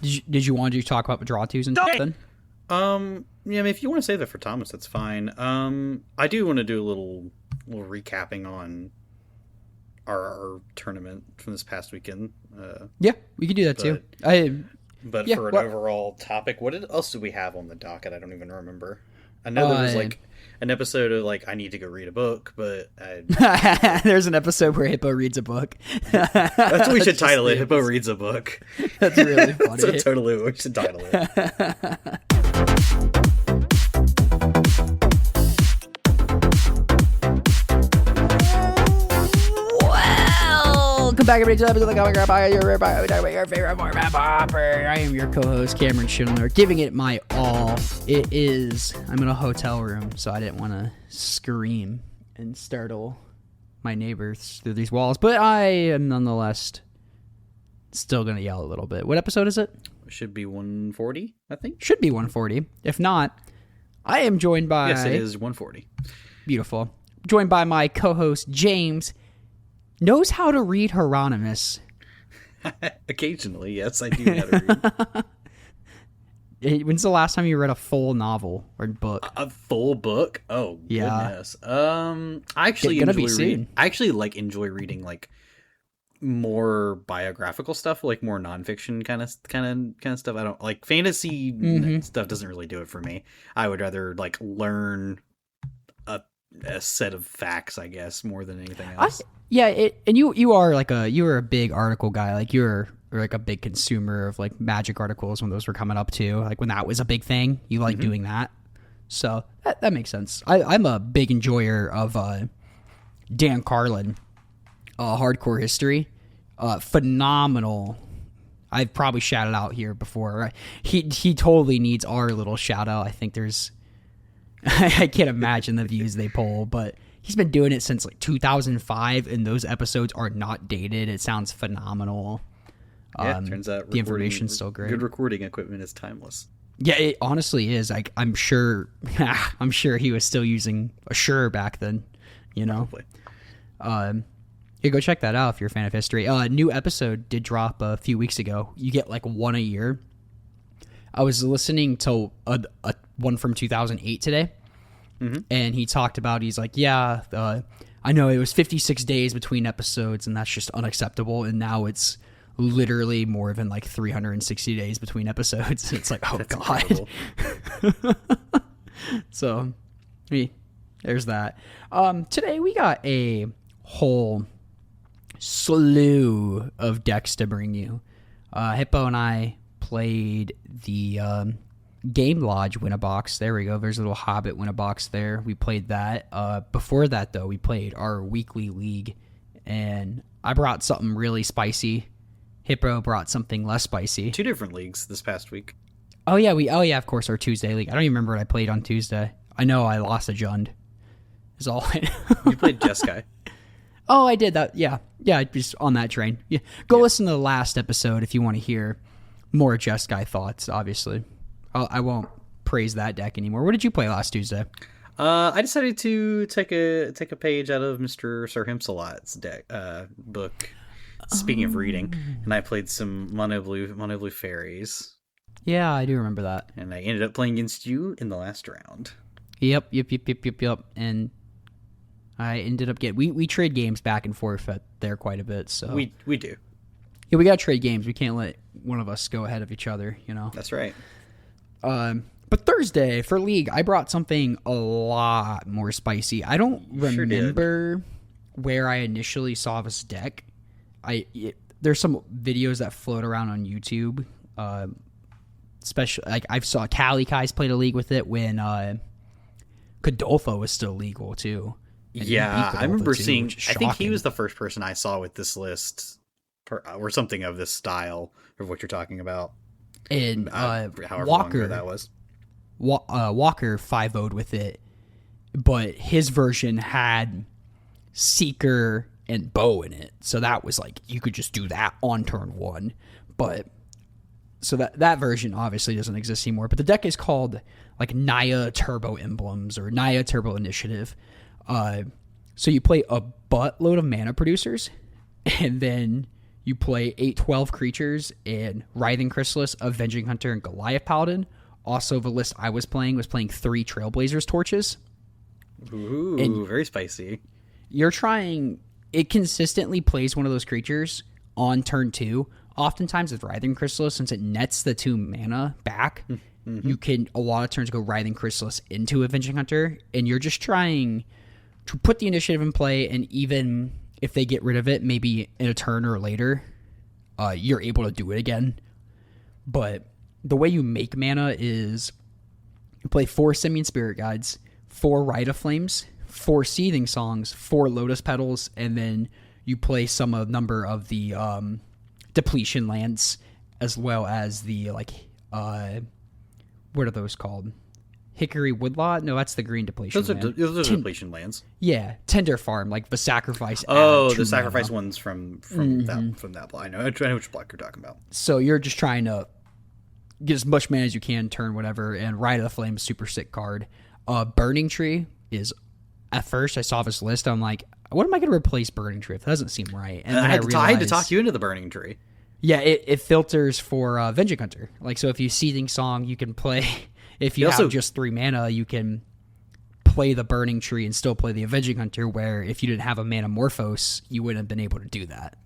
Did you want to talk about draw twos and stuff then? Yeah, I mean, if you want to save that for Thomas, that's fine. I do want to do a little recapping on our tournament from this past weekend. Yeah, we could do that too. But for an overall topic, what else did we have on the docket? I don't even remember. I know there was like an episode of like I need to go read a book, but there's an episode where Hippo reads a book. That's what we should title it. Hippo reads a book. That's really funny. That's totally what we should title it. Welcome back, everybody, to the episode of the Comic Grandpa, your favorite format, Pauper. I am your co-host, Cameron Schindler, giving it my all. I'm in a hotel room, so I didn't want to scream and startle my neighbors through these walls, but I am nonetheless still going to yell a little bit. What episode is it? It should be 140, I think. Should be 140. If not, I am joined by... Yes, it is 140. Beautiful. Joined by my co-host, James... knows how to read Hieronymus. Occasionally, yes, I do know how to read. When's the last time you read a full novel or book? A full book? Oh, yeah. Goodness. I actually enjoy reading like more biographical stuff, like more nonfiction kind of stuff. I don't like fantasy stuff. Doesn't really do it for me. I would rather like learn a set of facts, I guess, more than anything else. And you are a big article guy. Like you're like a big consumer of like magic articles when those were coming up too. Like when that was a big thing, you like doing that. So that makes sense. I'm a big enjoyer of Dan Carlin, Hardcore History. Phenomenal. I've probably shouted out here before. Right? He totally needs our little shout out. I think there's I can't imagine the views they pull, but he's been doing it since like 2005, and those episodes are not dated. It sounds phenomenal. Yeah, turns out the information's still great. Good recording equipment is timeless. Yeah, it honestly is. Like I'm sure he was still using a Shure back then. You know. Probably. Yeah, go check that out if you're a fan of history. New episode did drop a few weeks ago. You get like one a year. I was listening to a one from 2008 today, and he talked about, he's like, I know it was 56 days between episodes, and that's just unacceptable, and now it's literally more than like 360 days between episodes. It's like, oh, God. So, there's that. Today we got a whole slew of decks to bring you. Hippo and I played the Game Lodge win-a-box. There we go. There's a little Hobbit win-a-box there. We played that. Before that, though, we played our weekly league, and I brought something really spicy. Hippo brought something less spicy. 2 different leagues this past week. Oh yeah, of course, our Tuesday league. I don't even remember what I played on Tuesday. I know I lost a Jund. Is all I know. You played Jeskai. Oh, I did that. Yeah, just on that train. Yeah, go listen to the last episode if you want to hear more Jeskai thoughts, obviously. I won't praise that deck anymore. What did you play last Tuesday? I decided to take a page out of Mr. Sir Himsalot's deck book. Speaking of reading, and I played some Mono Blue Fairies. Yeah, I do remember that. And I ended up playing against you in the last round. Yep. And I ended up we trade games back and forth there quite a bit. So we do. Yeah, we got to trade games. We can't let one of us go ahead of each other, you know? That's right. But Thursday, for League, I brought something a lot more spicy. I don't remember where I initially saw this deck. There's some videos that float around on YouTube. Especially, like, I saw Cali Kai's played a League with it when Godolpho was still legal, too. Yeah, I remember seeing... I think he was the first person I saw with this list... or something of this style of what you're talking about. And however Walker, long ago that was. Walker 5-0'd with it, but his version had Seeker and Bow in it, so that was like you could just do that on turn 1. But so that version obviously doesn't exist anymore. But the deck is called like Naya Turbo Emblems or Naya Turbo Initiative. So you play a buttload of mana producers, and then You play 8/12 creatures in Writhing Chrysalis, Avenging Hunter, and Goliath Paladin. Also, the list I was playing 3 Trailblazers Torches. Ooh, and very spicy. You're trying... It consistently plays one of those creatures on turn 2. Oftentimes with Writhing Chrysalis, since it nets the 2 mana back, you can, a lot of turns, go Writhing Chrysalis into Avenging Hunter, and you're just trying to put the initiative in play, and even if they get rid of it, maybe in a turn or later, you're able to do it again. But the way you make mana is you play 4 Simian Spirit Guides, 4 Rite of Flames, 4 Seething Songs, 4 Lotus Petals, and then you play some number of the depletion lands, as well as the, what are those called? Hickory Woodlot? No, that's the green depletion land. Those are depletion lands. Yeah, Tender Farm, like the sacrifice. The sacrifice ones from that block. I know which block you're talking about. So you're just trying to get as much mana as you can, turn whatever, and Rite of the Flame, super sick card. Burning Tree is, at first I saw this list, I'm like, what am I going to replace Burning Tree with? That doesn't seem right. And I had to talk you into the Burning Tree. Yeah, it filters for Avenging Hunter. Like, so if you Seething Song, you can play... If you have just 3 mana, you can play the Burning Tree and still play the Avenging Hunter, where if you didn't have a Mana Morphos, you wouldn't have been able to do that.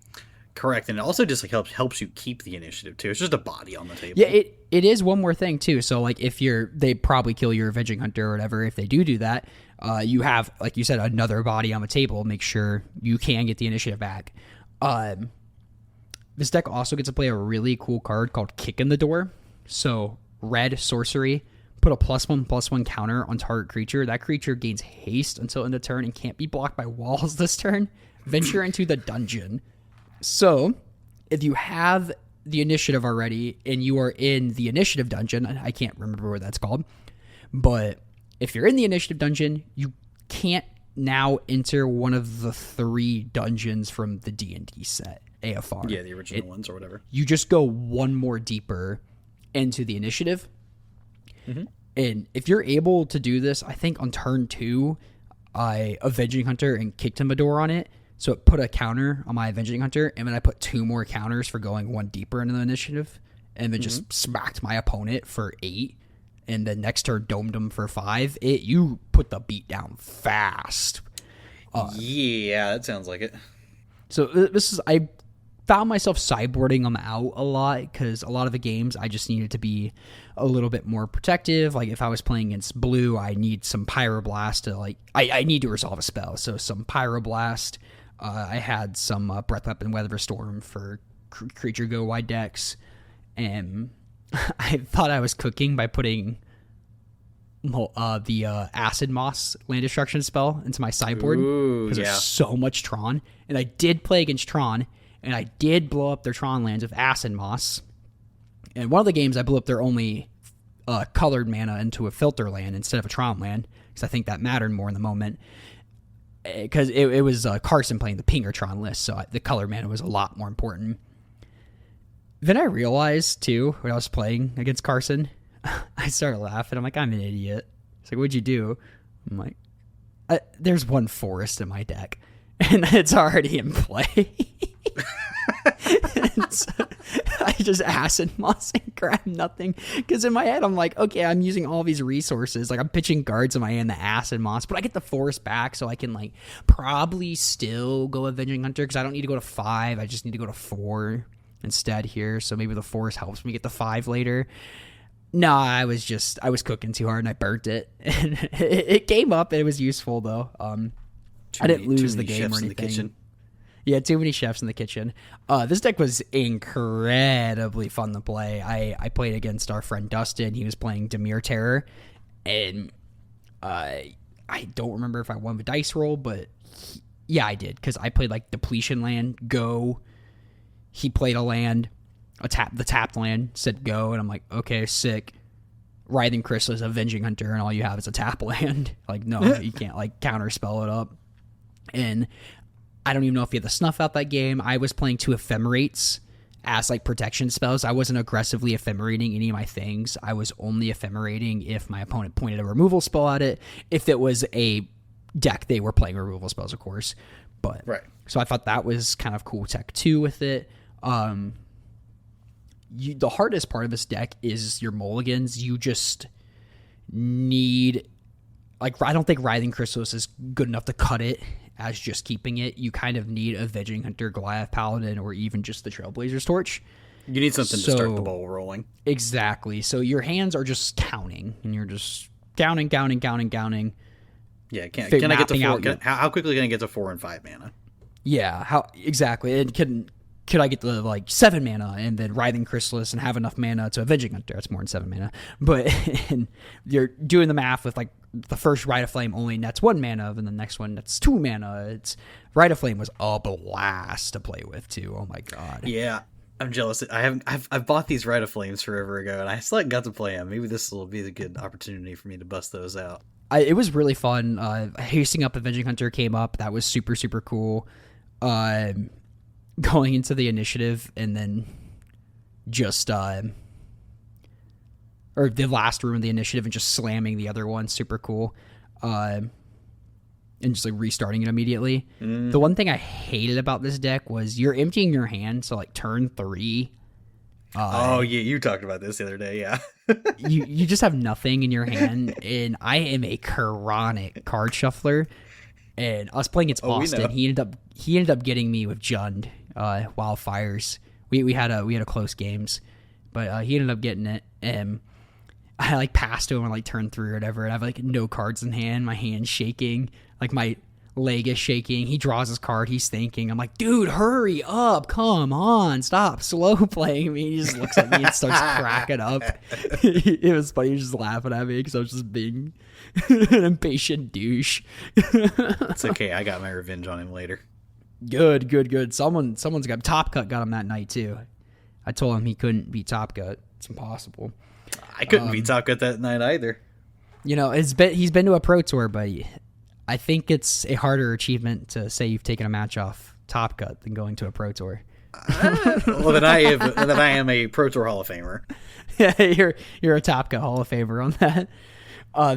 Correct, and it also just helps you keep the initiative, too. It's just a body on the table. Yeah, it is one more thing, too. So, like, if they probably kill your Avenging Hunter or whatever, if they do that, you have, like you said, another body on the table. Make sure you can get the initiative back. This deck also gets to play a really cool card called Kick in the Door. So, red sorcery. Put a +1/+1 counter on target creature. That creature gains haste until end of turn and can't be blocked by walls this turn. Venture into the dungeon. So, if you have the initiative already and you are in the initiative dungeon, I can't remember what that's called, but if you're in the initiative dungeon, you can't now enter one of the 3 dungeons from the D&D set, AFR. Yeah, the original ones or whatever. You just go one more deeper into the initiative. Mm-hmm. And if you're able to do this, I think on turn 2, I Avenging Hunter and kicked him a door on it. So it put a counter on my Avenging Hunter, and then I put 2 more counters for going one deeper into the initiative, and then just smacked my opponent for 8, and then next turn domed him for 5. You put the beat down fast. Yeah, that sounds like it. So I found myself sideboarding them out a lot, because a lot of the games I just needed to be a little bit more protective. Like if I was playing against blue, I need some Pyroblast to I need to resolve a spell. So some Pyroblast. I had some Breath Weapon, Weather Storm for creature go wide decks, and I thought I was cooking by putting the Acid Moss land destruction spell into my sideboard, because there's so much Tron, and I did play against Tron. And I did blow up their Tron lands with Acid Moss. And one of the games, I blew up their only colored mana into a filter land instead of a Tron land, because I think that mattered more in the moment. Because it was Carson playing the Pinger Tron list, so the colored mana was a lot more important. Then I realized, too, when I was playing against Carson, I started laughing. I'm like, I'm an idiot. It's like, what'd you do? I'm like, there's one forest in my deck, and it's already in play. So I just Acid Moss and grab nothing, because in my head I'm like, okay, I'm using all these resources, like I'm pitching cards in my hand, the Acid Moss, but I get the forest back, so I can probably still go Avenging Hunter, because I don't need to go to 5, I just need to go to 4 instead here, so maybe the forest helps me get the 5 later. No, I was cooking too hard and I burnt it, and it came up and it was useful though. I didn't lose the game or anything. Yeah, too many chefs in the kitchen. This deck was incredibly fun to play. I played against our friend Dustin. He was playing Dimir Terror, and I don't remember if I won the dice roll, but yeah, I did, because I played Depletion Land, go. He played a land, the tapped land, said go, and I'm like, okay, sick. Writhing Chrysalis, Avenging Hunter, and all you have is a tap land. No, you can't counter spell it up. And I don't even know if he had the snuff out that game. I was playing 2 Ephemerates as protection spells. I wasn't aggressively ephemerating any of my things. I was only ephemerating if my opponent pointed a removal spell at it. If it was a deck, they were playing removal spells, of course. But right. So I thought that was kind of cool tech too with it. The hardest part of this deck is your mulligans. You just need, like, I don't think Writhing Chrysalis is good enough to cut it as just keeping it. You kind of need a Avenging Hunter, Goliath Paladin, or even just the Trailblazer's Torch. You need something to start the ball rolling. Exactly. So your hands are just counting, and you're just counting. Yeah, can I get to 4? How quickly can I get to 4 and 5 mana? Yeah, how exactly? And could I get to like 7 mana and then Writhing Chrysalis and have enough mana to Avenging Hunter? That's more than 7 mana. But you're doing the math with like the first Rite of Flame only nets 1 mana, and the next one nets 2 mana. It's Rite of Flame was a blast to play with too. Oh my god. Yeah. I'm jealous. I've bought these Rite of Flames forever ago, and I still haven't got to play them. Maybe this will be a good opportunity for me to bust those out. It was really fun. Hasting up Avenging Hunter came up. That was super, super cool. Going into the initiative and then just or the last room of the initiative and just slamming the other one, super cool. And just like restarting it immediately. The one thing I hated about this deck was you're emptying your hand, so like turn 3. Oh yeah, you talked about this the other day, yeah. you just have nothing in your hand, and I am a chronic card shuffler. And I was playing against Austin. He ended up getting me with Jund, Wildfires. We had a close games, but he ended up getting it, and I like passed him on like turn 3 or whatever, and I have like no cards in hand. My hand's shaking, like my leg is shaking. He draws his card. He's thinking. I'm like, dude, hurry up! Come on, stop slow playing me. He just looks at me and starts cracking up. It was funny. He was just laughing at me because I was just being an impatient douche. It's okay. I got my revenge on him later. Good. Someone's got Top Cut got him that night too. I told him he couldn't beat Top Cut. It's impossible. I couldn't beat Top Cut that night either. You know, he's been to a pro tour, but I think it's a harder achievement to say you've taken a match off Top Cut than going to a pro tour. Well, then I am a pro tour Hall of Famer. Yeah, you're a Top Cut Hall of Famer on that.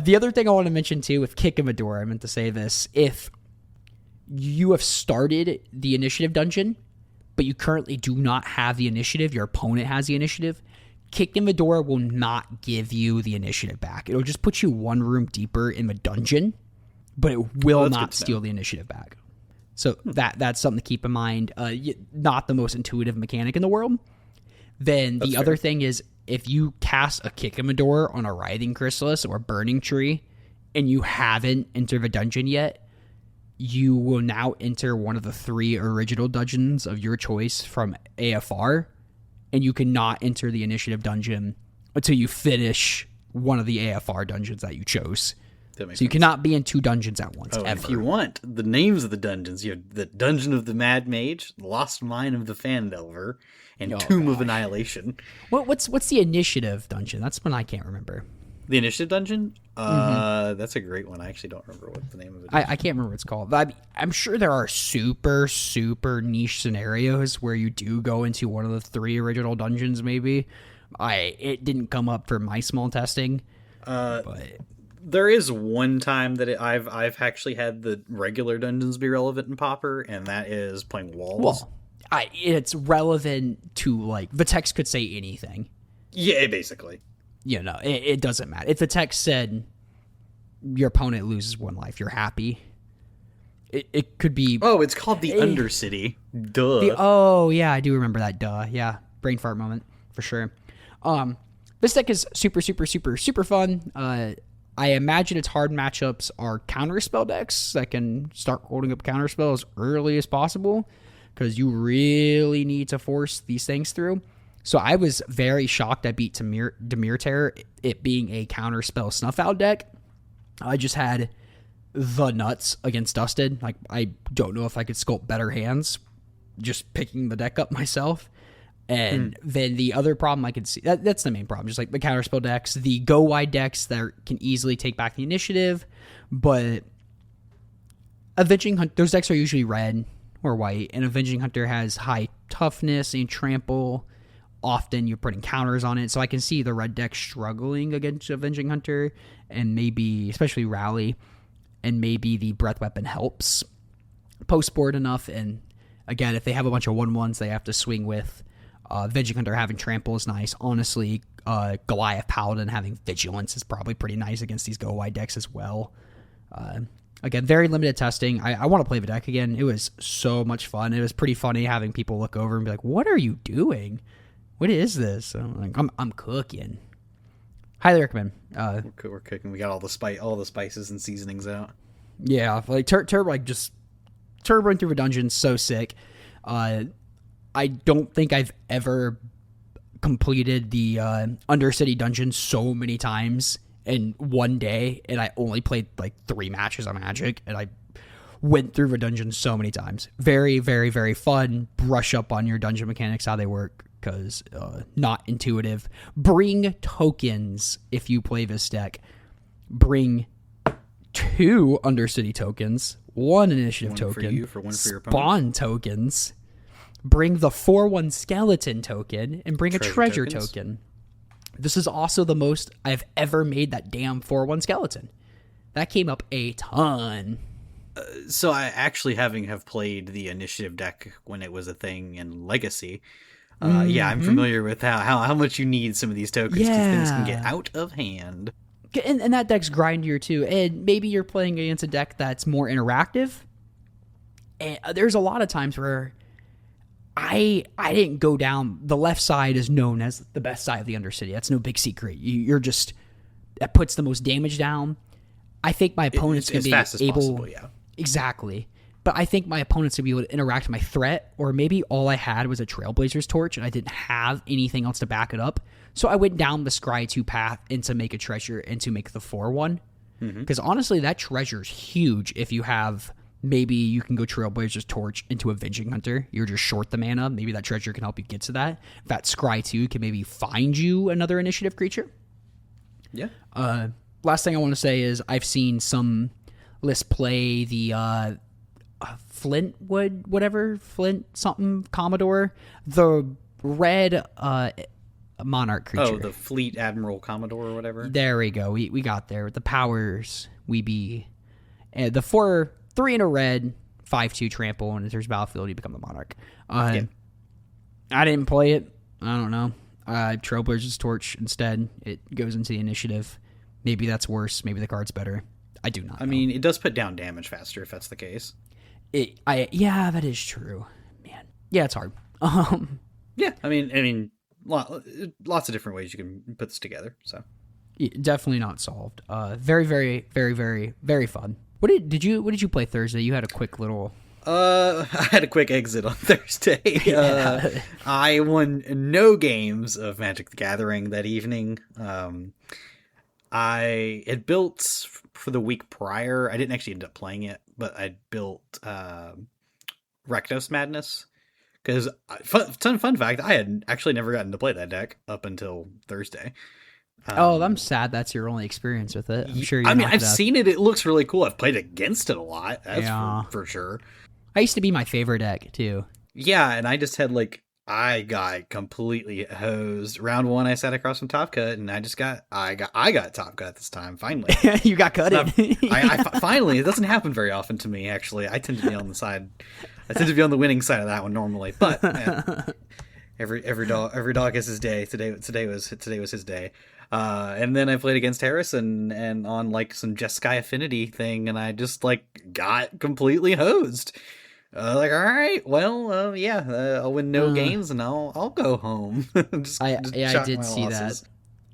The other thing I want to mention too with Kick of Medora, I meant to say this: if you have started the initiative dungeon, but you currently do not have the initiative, your opponent has the initiative, Kick in Medora will not give you the initiative back. It'll just put you one room deeper in the dungeon, but it will not steal the initiative back. So that's something to keep in mind. Not the most intuitive mechanic in the world. Then the other thing is, if you cast a Kick in Medora on a Writhing Chrysalis or Burning Tree, and you haven't entered the dungeon yet, you will now enter one of the 3 original dungeons of your choice from AFR, and you cannot enter the initiative dungeon until you finish one of the AFR dungeons that you chose. So you cannot be in 2 dungeons at once, ever. If you want the names of the dungeons, you have the Dungeon of the Mad Mage, the Lost Mine of the Phandelver, and Tomb of Annihilation. What's the initiative dungeon? That's one I can't remember. The initiative dungeon? That's a great one. I actually don't remember what the name of it is. I can't remember what it's called. I'm sure there are super, super niche scenarios where you do go into one of the 3 original dungeons, maybe. It didn't come up for my small testing. But there is one time that I've actually had the regular dungeons be relevant in Pauper, and that is playing Walls. Well, it's relevant to, like, the text could say anything. Yeah, basically. You know, it doesn't matter. If the text said your opponent loses 1 life, you're happy. It could be... Oh, it's called the Undercity. Duh. Yeah, I do remember that. Duh. Yeah, brain fart moment, for sure. This deck is super, super, super, super fun. I imagine its hard matchups are counterspell decks that can start holding up counterspell as early as possible, because you really need to force these things through. So I was very shocked I beat Dimir Terror, it being a counterspell snuff out deck. I just had the nuts against Dusted. Like, I don't know if I could sculpt better hands just picking the deck up myself. And then the other problem I could see, that's the main problem, just like the counterspell decks, the go wide decks that can easily take back the initiative. But Avenging Hunter, those decks are usually red or white, and Avenging Hunter has high toughness and trample. Often you're putting counters on it, so I can see the red deck struggling against Avenging Hunter, and maybe, especially Rally, and maybe the Breath Weapon helps post board enough, and Again, if they have a bunch of 1/1s they have to swing with, Venging Hunter having trample is nice. Honestly, Goliath Paladin having vigilance is probably pretty nice against these go wide decks as well. Again, very limited testing. I want to play the deck again. It was so much fun. It was pretty funny having people look over and be like, "What are you doing? What is this?" I'm like, "I'm cooking." Highly recommend. We're cooking. We got all the spices and seasonings out. Yeah, like turboing through a dungeon, so sick. I don't think I've ever completed the Undercity dungeon so many times in one day, and I only played like 3 matches of Magic, and I went through the dungeon so many times. Very, very, very fun. Brush up on your dungeon mechanics, how they work, because not intuitive. Bring tokens if you play this deck. Bring 2 Undercity tokens, 1 initiative token, for one for your opponent. Spawn tokens. Bring the 4/1 skeleton token, and bring a treasure token. This is also the most I've ever made that damn 4/1 skeleton. That came up a ton. So I actually have played the initiative deck when it was a thing in Legacy. Yeah, I'm familiar with how much you need some of these tokens because things can get out of hand. And that deck's grindier too. And maybe you're playing against a deck that's more interactive. And there's a lot of times where I didn't go down. The left side is known as the best side of the Undercity. That's no big secret. You're just that puts the most damage down. I think my opponent's going to be fast as able. Possible, yeah. Exactly. But I think my opponent's going to be able to interact with my threat, or maybe all I had was a Trailblazer's Torch and I didn't have anything else to back it up. So I went down the Scry 2 path and to make a treasure and to make the 4/1. Because honestly, that treasure's huge if you have. Maybe you can go Trailblazer's Torch into a Venging Hunter. You're just short the mana. Maybe that treasure can help you get to that. That Scry 2 can maybe find you another initiative creature. Yeah. Last thing I want to say is I've seen some lists play the Flintwood, whatever, Flint something Commodore, the red monarch creature. Oh, the Fleet Admiral Commodore or whatever. There we go. We got there with the powers. We be the 3 in a red, 5/2 trample, and if there's battlefield, you become the monarch. I didn't play it. I don't know. Trailblazer's Torch instead. It goes into the initiative. Maybe that's worse. Maybe the card's better. I do not know. I mean, it does put down damage faster if that's the case. Yeah, that is true. Man. Yeah, it's hard. Yeah, I mean, lots of different ways you can put this together. So definitely not solved. Very, very, very, very, very fun. What did you play Thursday? You had a quick little. I had a quick exit on Thursday. Yeah. I won no games of Magic the Gathering that evening. I had built for the week prior. I didn't actually end up playing it, but I built Rectos Madness. Because, fun fact, I had actually never gotten to play that deck up until Thursday. I'm sad that's your only experience with it. I'm sure. I've seen it. It looks really cool. I've played against it a lot. That's for sure. I used to be my favorite deck too. Yeah, and I just had I got completely hosed. Round 1, I sat across from Top Cut, and I got Top Cut this time. Finally, you got cut. Finally, it doesn't happen very often to me. Actually, I tend to be on the side. I tend to be on the winning side of that one normally, but every dog has his day. Today was his day. And then I played against Harris and on some Jeskai Affinity thing, and I just got completely hosed. All right, well, I'll win no games and I'll go home. I did see losses.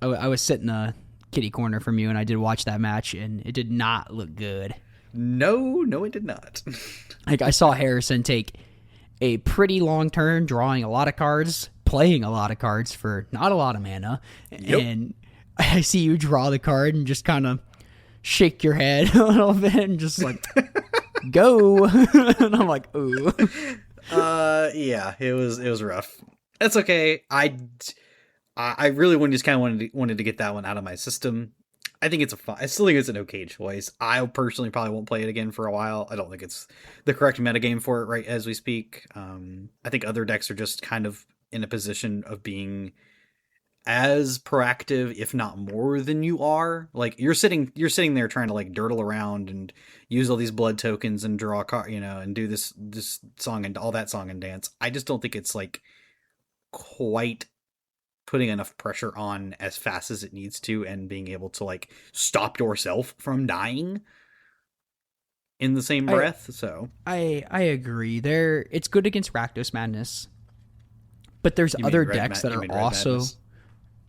That. I was sitting a kitty corner from you, and I did watch that match, and it did not look good. No, it did not. I saw Harrison take a pretty long turn, drawing a lot of cards, playing a lot of cards for not a lot of mana, and I see you draw the card and just kind of shake your head a little bit and just go. And I'm like, ooh. Yeah, it was rough. That's okay. I really wanted to get that one out of my system. I still think it's an okay choice. I personally probably won't play it again for a while. I don't think it's the correct metagame for it right as we speak. I think other decks are just kind of in a position of being as proactive, if not more than you are. Like you're sitting there trying to like dirtle around and use all these blood tokens and draw a card, and do this song and all that song and dance. I just don't think it's like quite putting enough pressure on as fast as it needs to, and being able to like stop yourself from dying in the same breath. I agree. It's good against Rakdos Madness, but there's other decks that are also.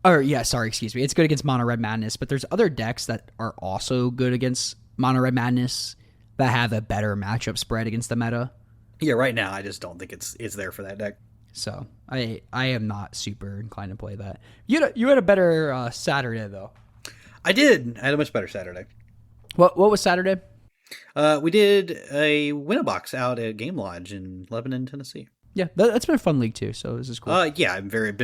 Excuse me. It's good against Mono Red Madness, but there's other decks that are also good against Mono Red Madness that have a better matchup spread against the meta. Yeah, right now I just don't think it's there for that deck. So I am not super inclined to play that. You had a better Saturday though. I did. I had a much better Saturday. What was Saturday? We did a win-a-box out at Game Lodge in Lebanon, Tennessee. Yeah, that's been a fun league too. So this is cool. Yeah,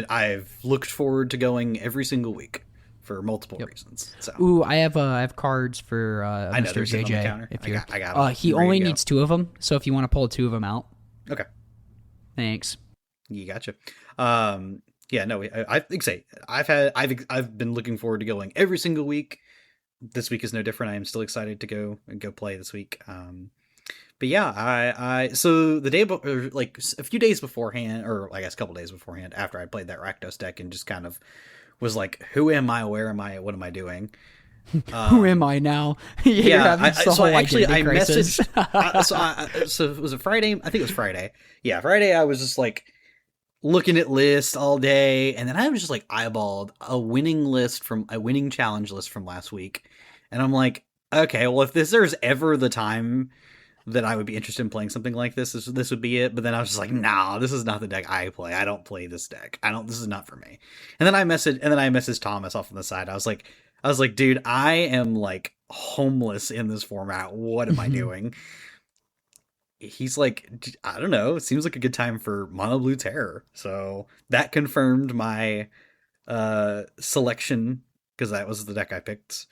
I've looked forward to going every single week for multiple reasons. So. Ooh, I have cards for Mr. JJ. If I got he only needs 2 of them. So if you want to pull 2 of them out, okay. Thanks. You gotcha. Yeah, no, I've been looking forward to going every single week. This week is no different. I am still excited to go play this week. But yeah, so the day like a few days beforehand, or I guess a couple days beforehand, after I played that Rakdos deck and just kind of was like, who am I? Where am I? What am I doing? Who am I now? Yeah, I messaged. So was it Friday? I think it was Friday. Yeah, Friday. I was just like looking at lists all day, and then I was just like eyeballed a winning challenge list from last week, and I'm like, okay, well, if there's ever the time that I would be interested in playing something like this would be it. But then I was just like, nah, this is not the deck I play. I don't play this deck. This is not for me. And then I messaged Thomas off on the side. I was like, dude, I am like homeless in this format. What am I doing? He's like, I don't know. It seems like a good time for Mono Blue Terror. So that confirmed my selection, because that was the deck I picked.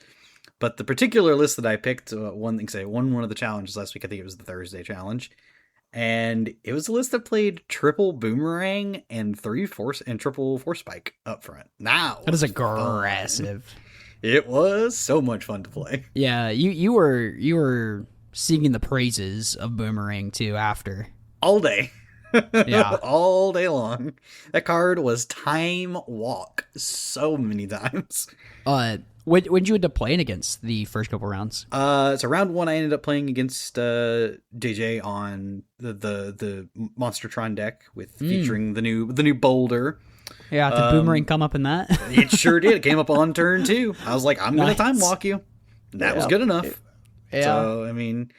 But the particular list that I picked, won one of the challenges last week. I think it was the Thursday challenge. And it was a list that played triple Boomerang and triple Force Spike up front. Now that is aggressive. Fun. It was so much fun to play. Yeah, you were singing the praises of Boomerang too after. All day. Yeah. All day long. That card was Time Walk so many times. When you end up playing against the first couple rounds? So round 1 I ended up playing against JJ on the Monstertron deck featuring the new Boulder. Yeah, did Boomerang come up in that? It sure did. It came up on turn 2. I was like, I'm gonna time walk you. That was good enough. Yeah. So I mean,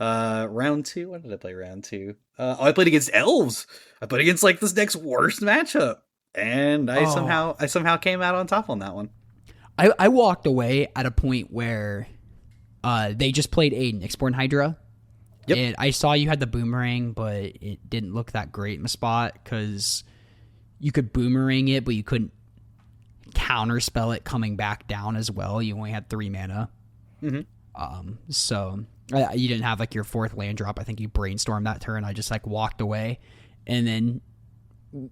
round 2. What did I play round 2? I played against Elves. I played against like this deck's worst matchup, and I somehow came out on top on that one. I walked away at a point where they just played a Nyxborn Hydra. Yep. And I saw you had the Boomerang, but it didn't look that great in the spot because you could Boomerang it, but you couldn't counterspell it coming back down as well. You only had 3 mana. Mm-hmm. So you didn't have like your 4th land drop. I think you brainstormed that turn. I just like walked away, and then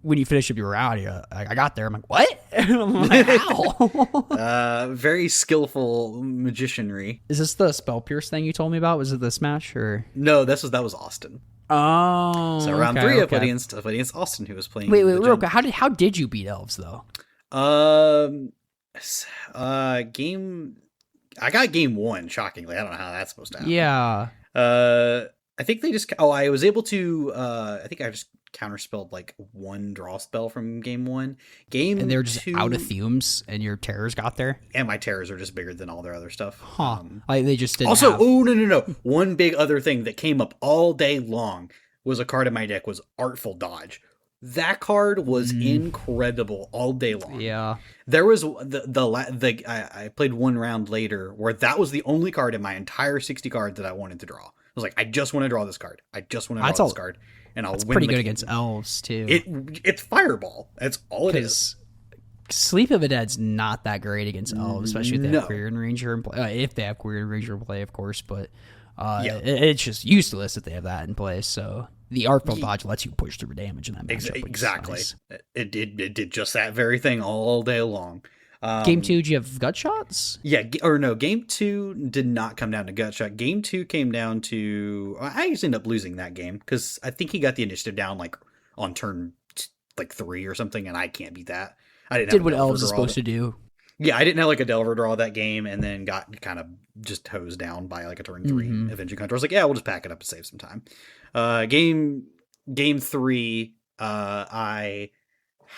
when you finish up your round, I got there. I'm like, what? I'm like, how? Very skillful magicianry. Is this the Spell Pierce thing you told me about? Was it this match or? No, that was Austin. Oh, so round 3 I played against Austin, who was playing. Wait, real quick. How did you beat Elves though? Game. I got game 1. Shockingly, I don't know how that's supposed to happen. Yeah. I think they just. I was able to. I think I just counterspelled like 1 draw spell from game 1. And they're just 2, out of fumes, and your terrors got there. And my terrors are just bigger than all their other stuff. Huh? They just didn't. Also, no. One big other thing that came up all day long was a card in my deck was Artful Dodge. That card was incredible all day long. Yeah. There was I played 1 round later where that was the only card in my entire 60 cards that I wanted to draw. I was like, I just want to draw this card. This card. And I'll win. Pretty good against Elves too. It's Fireball. That's all it is. Sleep of the Dead's not that great against Elves, especially if they have Queer and Ranger in play. If they have Queer and Ranger in play, of course, but it's just useless if they have that in place. So The Artful Dodge lets you push through damage in that matchup. Exactly. Nice. It did just that very thing all day long. Game 2, did you have gut shots? Yeah, or no, game 2 did not come down to gut shot. Game 2 came down to... I actually ended up losing that game, because I think he got the initiative down, like, on turn, 3 or something, and I can't beat that. I did what Elves is supposed to do. Yeah, I didn't have, like, a Delver draw that game, and then got kind of just hosed down by, like, a turn 3 Avenging Hunter. I was like, yeah, we'll just pack it up and save some time. Game 3, I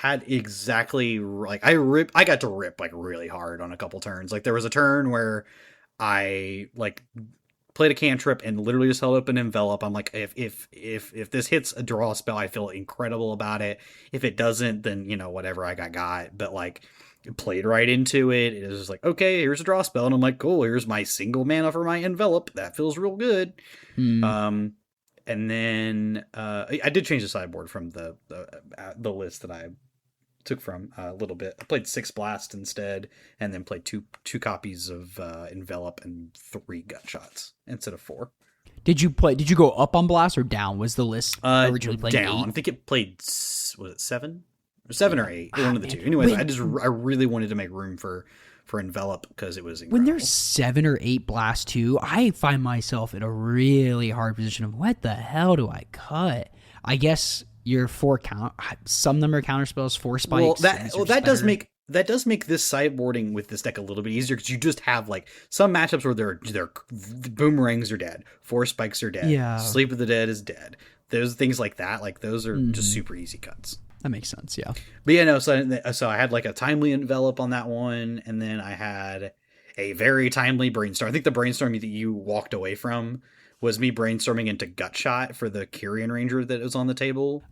had exactly I got to rip like really hard on a couple turns. Like there was a turn where I like played a cantrip and literally just held up an envelop. I'm like, if this hits a draw spell, I feel incredible about it. If it doesn't, then whatever, I got. But like it played right into it. It was just like, okay, here's a draw spell, and I'm like, cool, here's my single mana for my envelop. That feels real good. And then I did change the sideboard from the list that I took from a little bit. I played 6 Blast instead, and then played two copies of Envelop and 3 Gut Shots instead of 4. Did you go up on Blast or down? Was the list originally playing down? 8? I think it played, was it 7? 7 or 8, one of the two. Anyways, I really wanted to make room for Envelop because it was incredible. When there's 7 or 8 Blast 2, I find myself in a really hard position of what the hell do I cut? I guess your 4 count, some number of counter spells, 4 spikes. That does make this sideboarding with this deck a little bit easier because you just have like some matchups where their boomerangs are dead, 4 spikes are dead, yeah. Sleep of the Dead is dead. There's things like that. Like those are just super easy cuts. That makes sense, yeah. But yeah, no, so I had like a timely Envelop on that one, and then I had a very timely Brainstorm. I think the Brainstorm that you walked away from was me brainstorming into Gut Shot for the Kyrian Ranger that was on the table.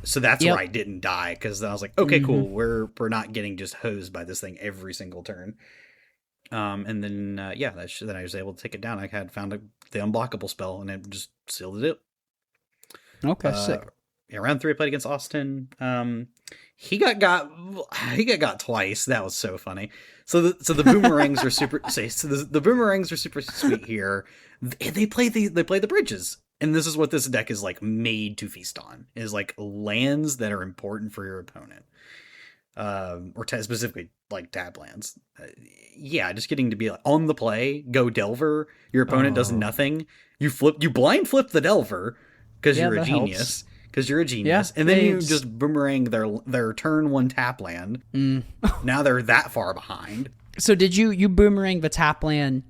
So that's where I didn't die, because I was like, okay, cool, we're not getting just hosed by this thing every single turn. And then then I was able to take it down. I had found the unblockable spell, and it just sealed it up. Okay, sick. Yeah, round 3 I played against Austin. He got twice. That was so funny. So the boomerangs are super. The boomerangs are super sweet here. They play the bridges, and this is what this deck is like made to feast on. Is like lands that are important for your opponent, or specifically like tap lands. Just getting to be like on the play. Go Delver. Your opponent does nothing. You blind flip the Delver because you're a genius. Because you're a genius, and then you just boomerang their turn 1 tap land. Now they're that far behind. So did you boomerang the tap land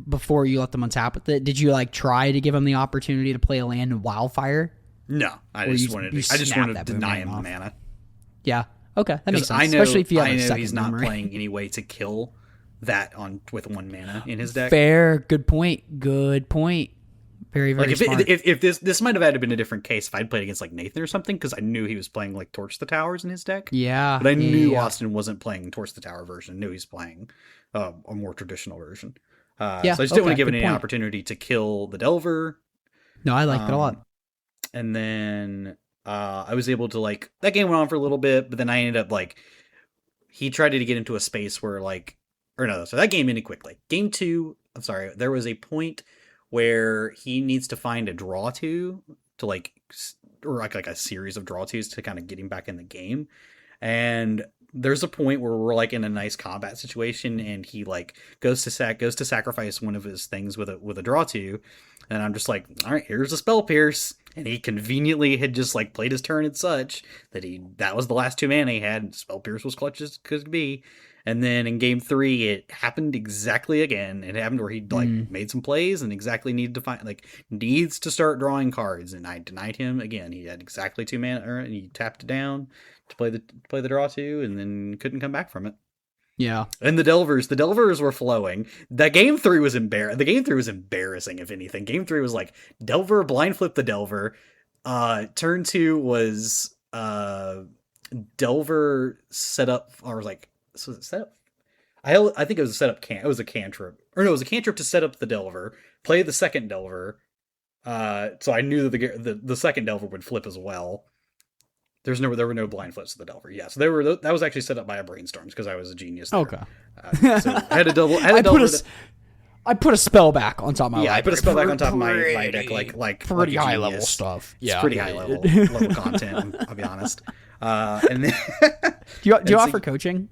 before you let them untap with it? Did you like try to give them the opportunity to play a land in Wildfire? No, I just wanted to deny him the mana. Yeah, okay, that makes sense. Especially if you have a second he's not boomerang. playing any way to kill that with 1 mana in his deck. Fair, good point. Very, very smart. If this might have had to been a different case if I'd played against like Nathan or something, because I knew he was playing like Torch the Towers in his deck. Yeah, but I knew Austin wasn't playing Torch the Tower version. I knew he's playing a more traditional version. So I just didn't want to give it any opportunity to kill the Delver. No, I like that a lot. And then I was able to like that game went on for a little bit, but then I ended up like he tried to get into a space where so that game ended quickly. Game 2, I'm sorry, there was a point where he needs to find a draw to like a series of draw twos to kind of get him back in the game. And there's a point where we're like in a nice combat situation, and he like goes to sacrifice one of his things with a draw to, and I'm just like, all right, here's a Spell Pierce. And he conveniently had just like played his turn and such that was the last 2 mana he had. Spell Pierce was clutch as could be. And then in game 3, it happened exactly again. It happened where he made some plays and exactly needs to start drawing cards. And I denied him again. He had exactly 2 mana, and he tapped it down to play the draw 2, and then couldn't come back from it. Yeah. And the Delvers were flowing. That game 3 was embarrassing. The game 3 was embarrassing, if anything. Game 3 was like Delver, blind flip the Delver. Turn 2 was Delver set up, or like. So was it set up? I think it was a setup. It was a cantrip, or no, it was a cantrip to set up the Delver. Play the second Delver. So I knew that the second Delver would flip as well. There were no blind flips to the Delver. Yeah, so that was actually set up by a Brainstorms because I was a genius there. Okay. So I had a double. I put a spell back on top of my library. I put a spell back on top of my deck, like pretty high level stuff. It's pretty high level content. I'll be honest. And then do you offer coaching?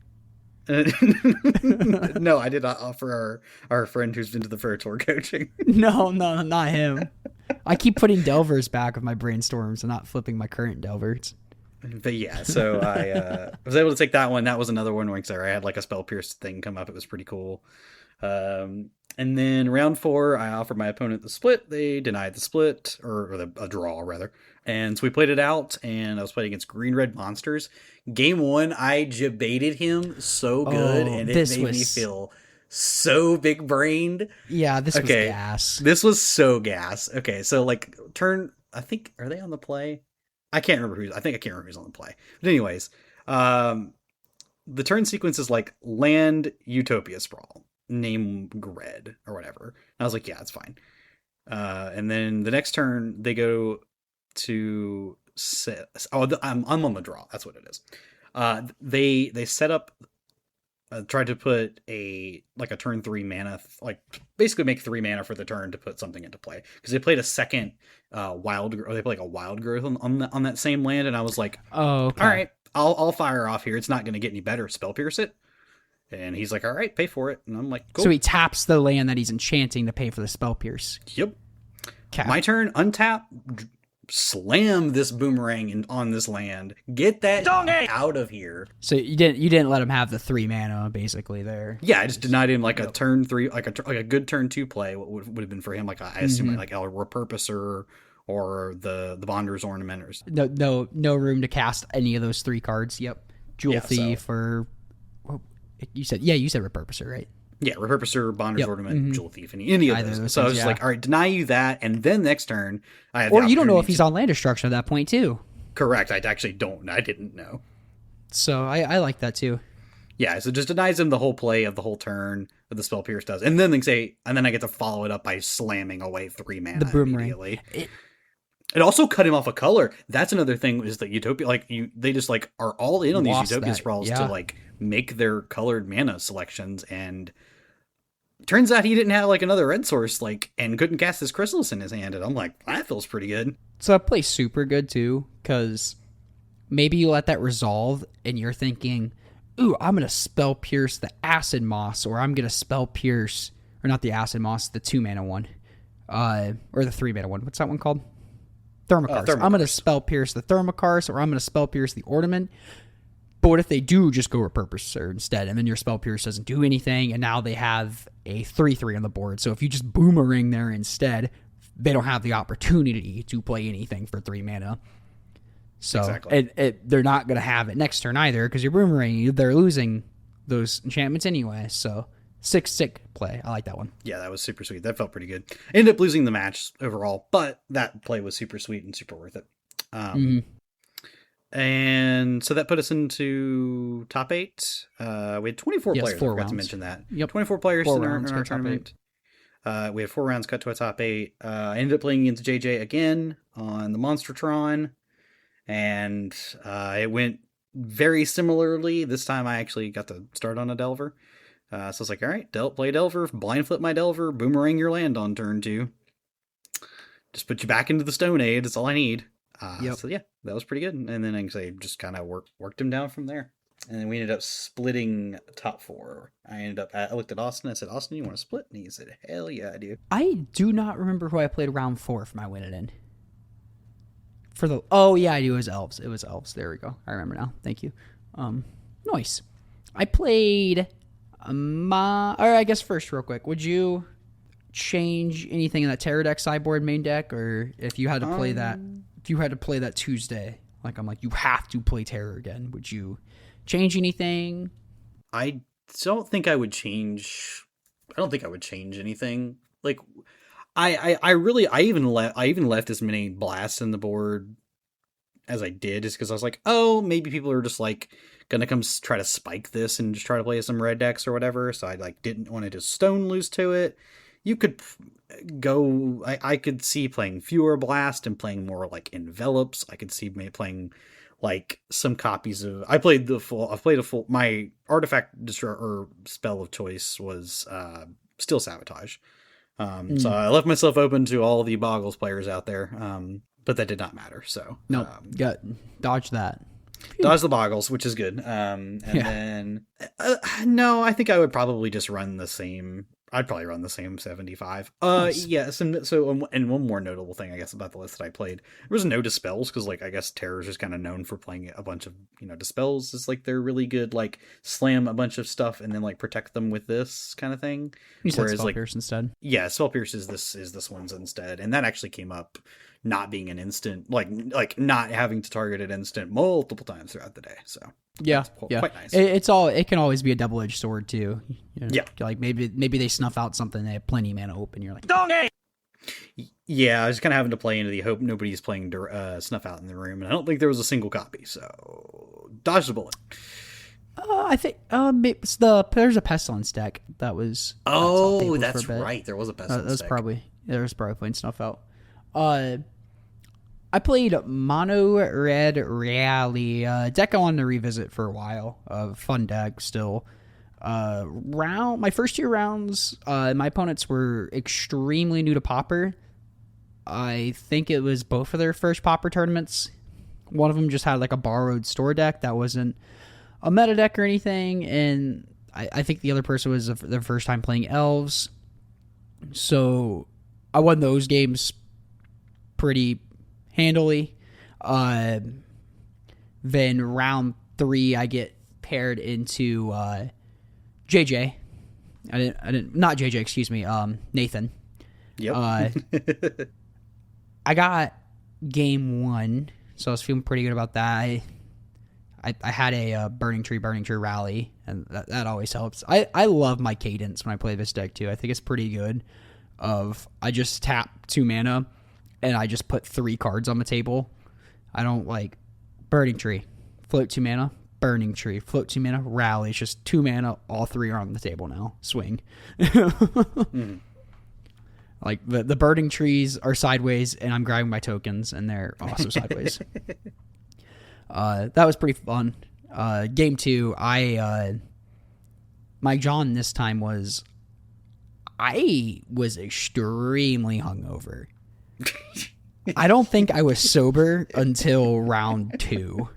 No, I did not offer our friend who's been to the Fur Tour coaching. No, not him. I keep putting Delvers back with my brainstorms and not flipping my current Delvers. But yeah, so I was able to take that one. That was another one where I had like a Spell Pierce thing come up. It was pretty cool. And then round 4, I offered my opponent the split. They denied the split, or a draw rather. And so we played it out, and I was playing against green-red monsters. Game 1, I jebaited him so good, and it made me feel so big-brained. Yeah, this was gas. This was so gas. Okay, so like turn, I think, are they on the play? I can't remember who's on the play. But anyways, the turn sequence is like land Utopia Sprawl, name red or whatever. And I was like, yeah, it's fine. And then the next turn they go to set. I'm on the draw. That's what it is. They set up. Tried to put a turn 3 mana, like basically make 3 mana for the turn to put something into play, because they played a second wild growth on that same land, and I was like, oh, okay. All right, I'll fire off here. It's not going to get any better. Spell Pierce it. And he's like, all right, pay for it. And I'm like, cool. So he taps the land that he's enchanting to pay for the Spell Pierce. Yep. My turn, untap, slam this boomerang on this land. Get that out of here. So you didn't let him have the 3 mana basically there. Yeah, I just denied him like a turn 3, like a good turn 2 play. What would have been for him, like I assume like a Repurposer or the Bonder's Ornament or no room to cast any of those 3 cards. Yep. Jewel Thief or you said Repurposer, right? Yeah, Repurposer, Bonder's Ornament, Jewel Thief, any of those. So I was just like, all right, deny you that, and then next turn I have. Or you don't know if he's on land destruction at that point too. Correct. I actually don't. I didn't know. So I like that too. Yeah. So just denies him the whole play of the whole turn that the Spell Pierce does, and then I get to follow it up by slamming away 3 mana the boomerang. Immediately. It also cut him off a color. That's another thing, is that Utopia, they just are all in on these Utopia sprawls to make their colored mana selections, and turns out he didn't have another red source and couldn't cast his Chrysalis in his hand, and I'm like, that feels pretty good. So that plays super good too, because maybe you let that resolve and you're thinking, ooh, I'm gonna Spell Pierce the Acid Moss, or I'm gonna Spell Pierce, or not the Acid Moss, the 2 mana one, or the 3 mana one. What's that one called? Thermokarst. I'm going to Spell Pierce the Thermokarst, or I'm going to Spell Pierce the Ornament. But what if they do just go Repurposer instead, and then your Spell Pierce doesn't do anything, and now they have a 3/3 on the board. So if you just Boomerang there instead, they don't have the opportunity to play anything for 3 mana. So exactly. They're not going to have it next turn either, because you're Boomerang, they're losing those enchantments anyway. So 6/6 play. I like that one. Yeah, that was super sweet. That felt pretty good. Ended up losing the match overall, but that play was super sweet and super worth it. And so that put us into top 8. We had 24 players. 4 I forgot rounds. to mention that. Yep. 24 players in our cut tournament. We had 4 rounds cut to a top 8. I ended up playing against JJ again on the Monstertron, and it went very similarly. This time I actually got to start on a Delver. So I was like, all right, play Delver, blind flip my Delver, boomerang your land on turn 2. Just put you back into the Stone Age. That's all I need. So yeah, that was pretty good. And then I just kind of worked him down from there. And then we ended up splitting top 4. I looked at Austin. I said, Austin, you want to split? And he said, hell yeah, I do. I do not remember who I played round 4 for my win it in. I do. It was Elves. There we go. I remember now. Thank you. Nice. I played... I guess first, real quick, would you change anything in that Terror deck sideboard main deck, or if you had to play that Tuesday, I'm like, you have to play Terror again, would you change anything? I don't think I would change anything. I even left as many blasts in the board as I did, just because I was like, oh, maybe people are just gonna come try to spike this and just try to play some red decks or whatever. So I didn't want to just stone loose to it. You could go. I could see playing fewer blast and playing more envelops. I could see me playing some copies of. I've played a full. My artifact or spell of choice was still Sabotage. So I left myself open to all the Boggles players out there, but that did not matter. So nope, dodge that. Dodge the Boggles, which is good. Then no, I think I would probably just run the same. I'd probably run the same 75. Nice. Yeah. So and one more notable thing, I guess, about the list that I played, there was no dispels because, like, I guess Terror's just kind of known for playing a bunch of, dispels. It's like they're really good, like slam a bunch of stuff and then like protect them with this kind of thing. You said Spell Pierce instead. Yeah, Spell Pierce is this one's instead, and that actually came up not being an instant, like not having to target it instant multiple times throughout the day. So yeah, quite nice. It can always be a double-edged sword too. Yeah, like maybe they snuff out something, they have plenty of mana open. You're like, doggy. Yeah, I was kind of having to play into the hope nobody's playing snuff out in the room, and I don't think there was a single copy. So dodge the bullet. I think there's a Pestilence deck that was. Oh, that's right. There was a Pestilence deck. There was probably playing snuff out. I played Mono Red Rally, deck I wanted to revisit for a while. Fun deck still. My first 2 rounds, my opponents were extremely new to Pauper. I think it was both of their first Pauper tournaments. One of them just had like a borrowed store deck that wasn't a meta deck or anything, and I think the other person was their first time playing Elves. So I won those games pretty handily. Then round 3, I get paired into JJ. Not JJ, excuse me. Nathan. Yep. I got game 1, so I was feeling pretty good about that. I had a Burning Tree rally, and that always helps. I love my cadence when I play this deck too. I think it's pretty good. I just tap 2 mana, and I just put 3 cards on the table. I don't like Burning Tree, float 2 mana, Burning Tree, float 2 mana, rally. It's just 2 mana, all 3 are on the table now. Swing. Like the Burning Trees are sideways, and I'm grabbing my tokens, and they're also sideways. That was pretty fun. Game 2, my John this time I was extremely hungover. I don't think I was sober until round 2.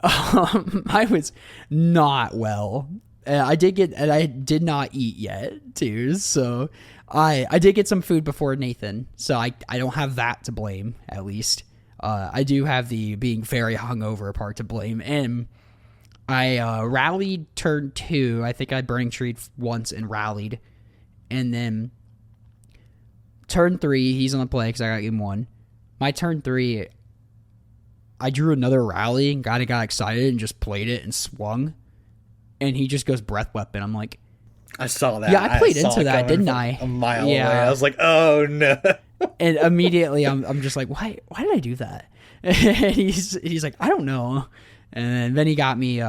I was not well. I did not eat yet too, so I did get some food before Nathan, so I don't have that to blame, at least. I do have the being very hungover part to blame, and I rallied turn 2. I think I Burning Treed once and rallied, and then turn 3, he's on the play because I got game 1. My turn 3, I drew another rally and got excited and just played it and swung, and he just goes Breath Weapon. I'm like, I saw that. Yeah, I played into that, didn't I? A mile away. I was like, oh no. And immediately I'm just like, why did I do that? And he's like, I don't know. And then he got me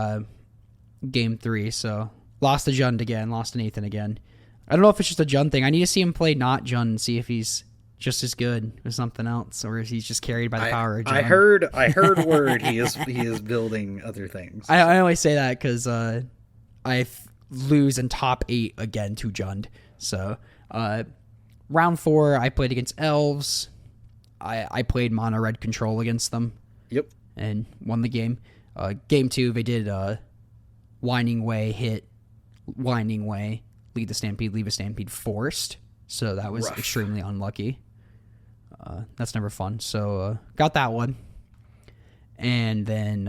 game 3, so lost to Jund again, lost to Nathan again. I don't know if it's just a Jund thing. I need to see him play not Jund and see if he's just as good or something else, or if he's just carried by the power of Jund. I heard word he is building other things. I always say that because I lose in top 8 again to Jund. So round 4, I played against Elves. I played mono red control against them. Yep. And won the game. Game 2, they did Winding Way, hit Winding Way, lead the Stampede, leave a Stampede forced. So that was rough. Extremely unlucky. That's never fun. So got that one. And then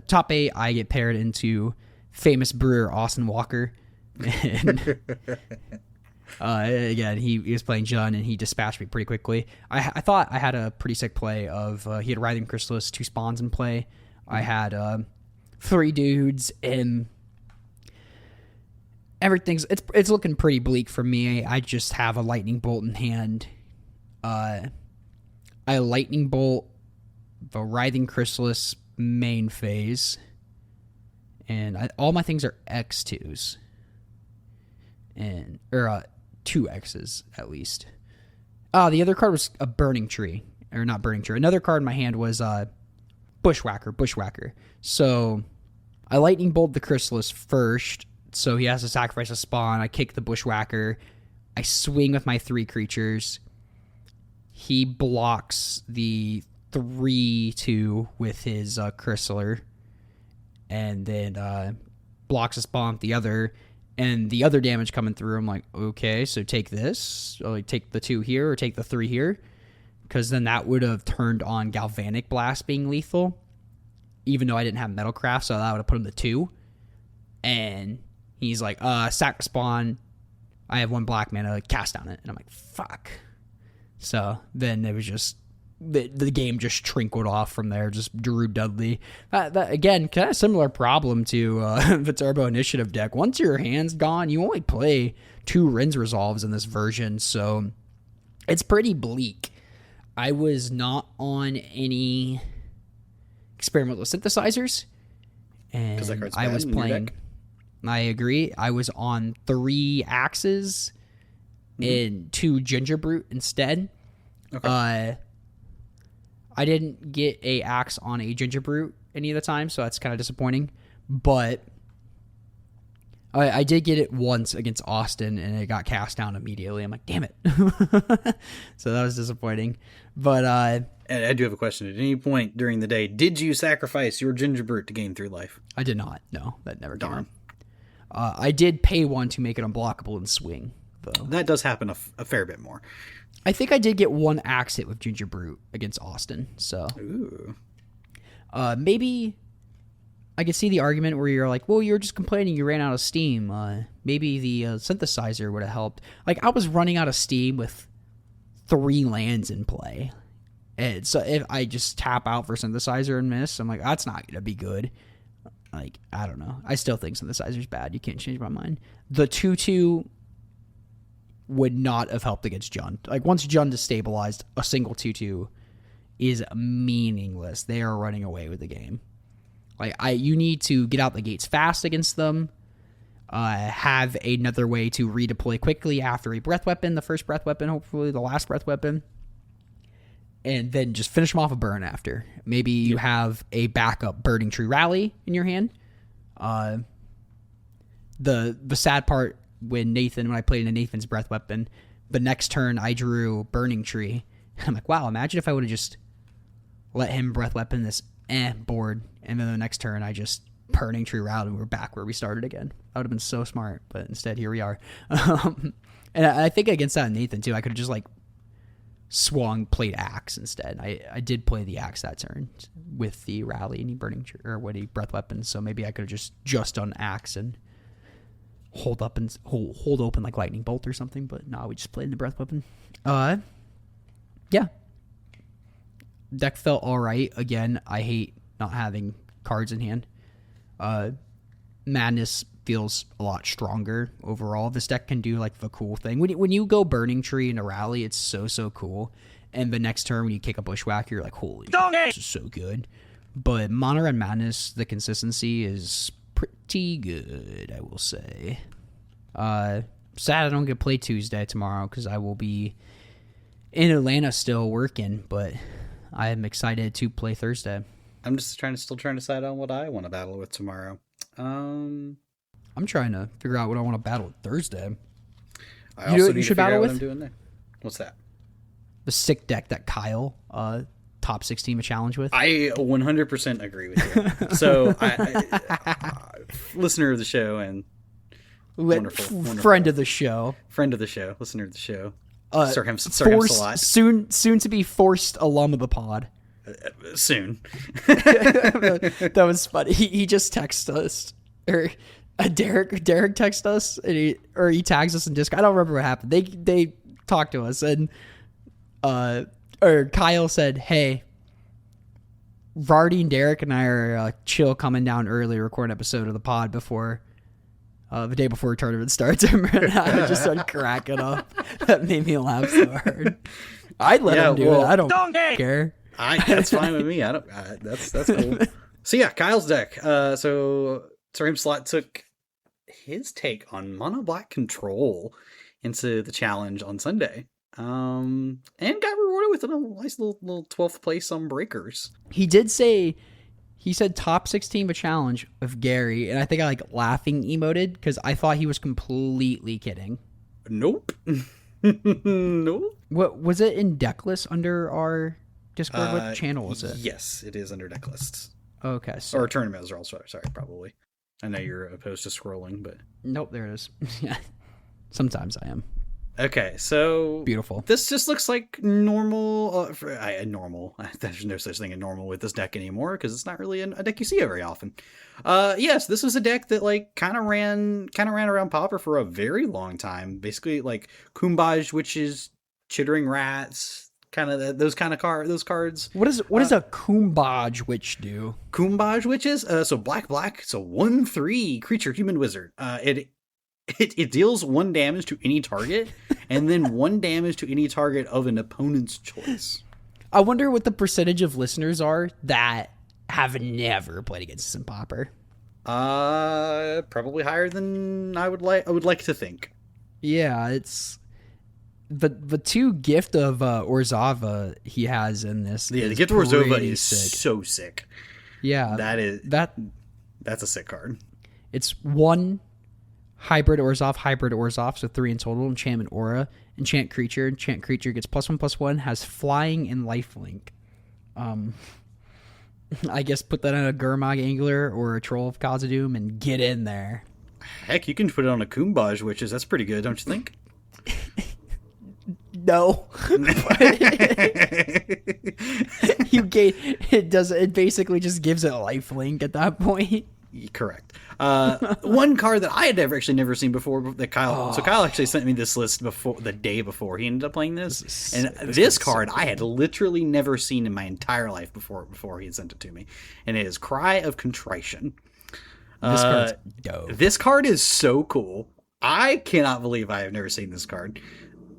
top 8, I get paired into famous brewer Austin Walker. And again, he was playing Jund, and he dispatched me pretty quickly. I thought I had a pretty sick play of he had Writhing Chrysalis, 2 spawns in play. I had 3 dudes, and everything's it's looking pretty bleak for me. I just have a Lightning Bolt in hand. I Lightning Bolt the Writhing Chrysalis main phase, and all my things are X2s, or 2 X's at least. The other card was a Burning Tree, or not Burning Tree. Another card in my hand was Bushwhacker. So I Lightning Bolt the Chrysalis first So he has to sacrifice a spawn. I kick the Bushwhacker. I swing with my 3 creatures. He blocks the 3/2 with his Chrysler. And then blocks a spawn with the other. And the other damage coming through, I'm like, okay, so take this. Or like, take the 2 here or take the 3 here. Because then that would have turned on Galvanic Blast being lethal. Even though I didn't have Metalcraft, so that would have put him to 2. And he's like, sack spawn. I have 1 black mana, cast on it. And I'm like, fuck. So then it was just, the game just trickled off from there. Just Drew Dudley. That again, kind of similar problem to the Turbo Initiative deck. Once your hand's gone, you only play 2 Rin's Resolves in this version. So it's pretty bleak. I was not on any experimental synthesizers. And I was playing... I agree. I was on 3 Axes and 2 Gingerbrute instead. Okay. I didn't get a Axe on a Gingerbrute any of the time, so that's kind of disappointing. But I did get it once against Austin, and it got cast down immediately. I'm like, damn it. So that was disappointing. But and I do have a question. At any point during the day, did you sacrifice your Gingerbrute to gain through life? I did not. No, that never came on. I did pay 1 to make it unblockable and swing, though. That does happen a fair bit more. I think I did get 1 axe hit with Gingerbrute against Austin, so. Ooh. Maybe I could see the argument where you're like, well, you're just complaining you ran out of steam. Maybe the synthesizer would have helped. Like, I was running out of steam with 3 lands in play. And so if I just tap out for synthesizer and miss, I'm like, that's not going to be good. Like, I don't know. I still think synthesizer's bad. You can't change my mind. The 2/2 would not have helped against Jund. Like, once Jund destabilized, a single 2/2 is meaningless. They are running away with the game. Like, you need to get out the gates fast against them. Have another way to redeploy quickly after a breath weapon, the first breath weapon, hopefully the last breath weapon. And then just finish them off a burn after. Maybe you have a backup Burning Tree Rally in your hand. The sad part when I played in Nathan's breath weapon, the next turn I drew Burning Tree. I'm like, wow, imagine if I would have just let him breath weapon this board, and then the next turn I just Burning Tree Rally and we're back where we started again. That would have been so smart, but instead here we are. And I think against that Nathan too, I could have just like played Axe instead. I did play the Axe that turn with the Rally and he breath weapon, so maybe I could have just done Axe and hold open like Lightning Bolt or something, but no, we just played the breath weapon. Yeah. Deck felt alright. Again, I hate not having cards in hand. Madness feels a lot stronger overall. This deck can do like the cool thing. When you go Burning Tree in a Rally, it's so cool. And the next turn when you kick a Bushwhacker, you're like, holy shit, this is so good. But Mono Red Madness, the consistency is pretty good, I will say. Sad I don't get to play Tuesday tomorrow because I will be in Atlanta still working, but I am excited to play Thursday. I'm just still trying to decide on what I want to battle with tomorrow. I'm trying to figure out what I want to battle with Thursday. I also need to figure out what I'm doing there. What's that? The sick deck that Kyle top 16 a challenge with. I 100% agree with you. So, listener of the show and wonderful friend of the show, listener of the show, Sir Hemslot, soon to be forced alum of the pod. Soon. That was funny. He just texted us, or Derek texted us, and he tags us in Discord. I don't remember what happened. They talked to us, and or Kyle said, "Hey, Vardy and Derek and I are chill coming down early, record an episode of the pod before the day before the tournament starts." And I just started cracking up. That made me laugh so hard. I'd let him do it. I don't care. That's fine with me. I don't. That's cool. So yeah, Kyle's deck. So Sir Hemslot took his take on Mono Black Control into the challenge on Sunday, and got rewarded with a nice little 12th place on Breakers. He did say He said top 16 of a challenge of Gary, and I think I like laughing emoted because I thought he was completely kidding. Nope. Nope. What was it in Decklists under our Discord? What channel was it? Yes, it is under Decklists. Okay. So. Or tournament results, sorry, probably. I know you're opposed to scrolling, but... Nope, there it is. Yeah. Sometimes I am. Okay, so... Beautiful. This just looks like normal... normal. There's no such thing as normal with this deck anymore, because it's not really a deck you see very often. Yes, this was a deck that, like, kind of ran around Pauper for a very long time. Basically, like, Kumbaj Witches, Chittering Rats... kind of those cards. What is a Kumbaj Witch do? Kumbaj Witches, so black, so 1/3 creature human wizard. It deals 1 damage to any target, and then 1 damage to any target of an opponent's choice. I wonder what the percentage of listeners are that have never played against this in Pauper. Probably higher than I would like to think. Yeah, it's. The 2 gift of Orzhova he has in this. Yeah, the gift of Orzhova is so sick. Yeah, that's a sick card. It's 1 hybrid Orzhov, so 3 in total. Enchantment aura, enchant creature gets +1/+1, has flying and lifelink. I guess put that on a Gurmag Angler or a Troll of Khazad-dûm and get in there. Heck, you can put it on a Kumbaj Witches. That's pretty good, don't you think? No. It basically just gives it lifelink at that point. Correct. One card that I had never seen before that Kyle. So Kyle actually sent me this list the day before he ended up playing this. This card I had literally never seen in my entire life before he had sent it to me. And it is Cry of Contrition. This card's dope. This card is so cool. I cannot believe I have never seen this card.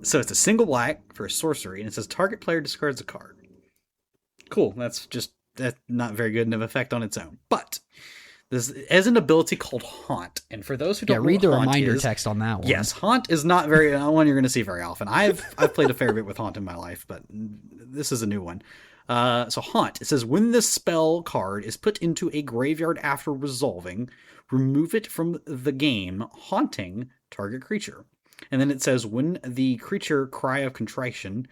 So it's a single black for a sorcery, and it says target player discards a card. Cool. That's not very good of effect on its own. But this has an ability called Haunt, and for those who don't know read the Haunt reminder text on that one. Yes, Haunt is not one you're going to see very often. I've played a fair bit with Haunt in my life, but this is a new one. So Haunt, it says when this spell card is put into a graveyard after resolving, remove it from the game, haunting target creature. And then it says when the creature Cry of Contrition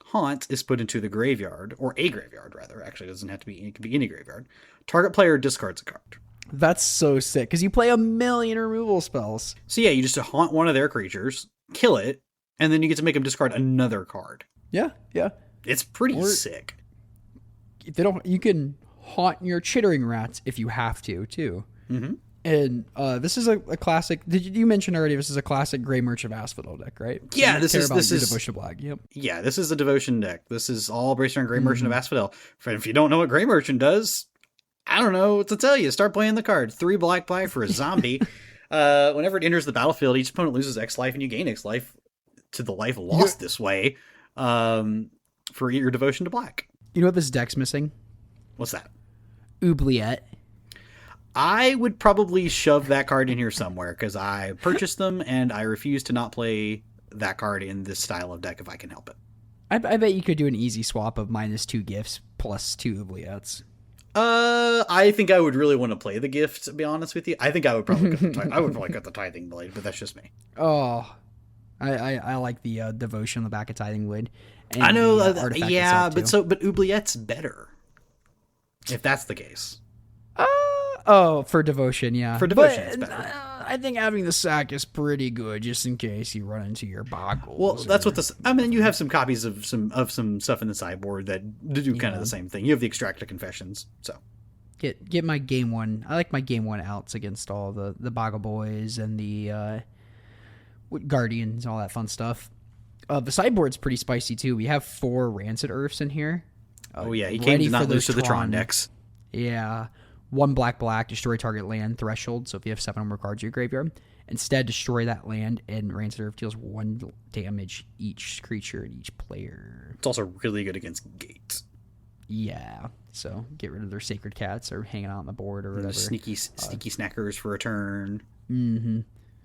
Haunt is put into the graveyard, or a graveyard rather, actually it doesn't have to be, it can be any graveyard, target player discards a card. That's so sick, because you play a million removal spells. So yeah, you just haunt one of their creatures, kill it, and then you get to make them discard another card. Yeah. It's pretty sick. If they don't, you can haunt your Chittering Rats if you have to, too. Mm-hmm. And this is a classic. Did you mention already? This is a classic Grey Merch of Asphodel deck, right? So yeah, this is Devotion Black. Yep. Yeah, this is a Devotion deck. This is all based on Grey Merchant of Asphodel. If you don't know what Grey Merchant does, I don't know what to tell you. Start playing the card. 3 black for a zombie. Whenever it enters the battlefield, each opponent loses X life, and you gain X life to the life lost this way. For your Devotion to Black. You know what this deck's missing? What's that? Oubliette. I would probably shove that card in here somewhere because I purchased them and I refuse to not play that card in this style of deck if I can help it. I bet you could do an easy swap of -2 gifts plus 2 oubliettes. I think I would really want to play the gift, to be honest with you. I think I would probably cut the Tithing Blade, but that's just me. Oh, I like the Devotion on the back of Tithing Blade. And I know, yeah, but Oubliette's better if that's the case. For Devotion, yeah. For Devotion, it's better. I think having the sack is pretty good, just in case you run into your boggles. Well, that's what this. I mean, you have some copies of some stuff in the sideboard that do kind of the same thing. You have the Extractor Confessions, so get my game one. I like my game one outs against all the Boggle Boys and the Guardians, all that fun stuff. The sideboard's pretty spicy too. We have 4 Rancid Earths in here. Oh yeah, he came to not lose to the Tron decks. Yeah. 1 black, destroy target land threshold. So if you have 7 or more cards in your graveyard, instead destroy that land, and Rancid Earth deals 1 damage each creature and each player. It's also really good against Gates. Yeah, so get rid of their Sacred Cats or hanging out on the board or whatever. Sneaky snackers for a turn. Mm-hmm.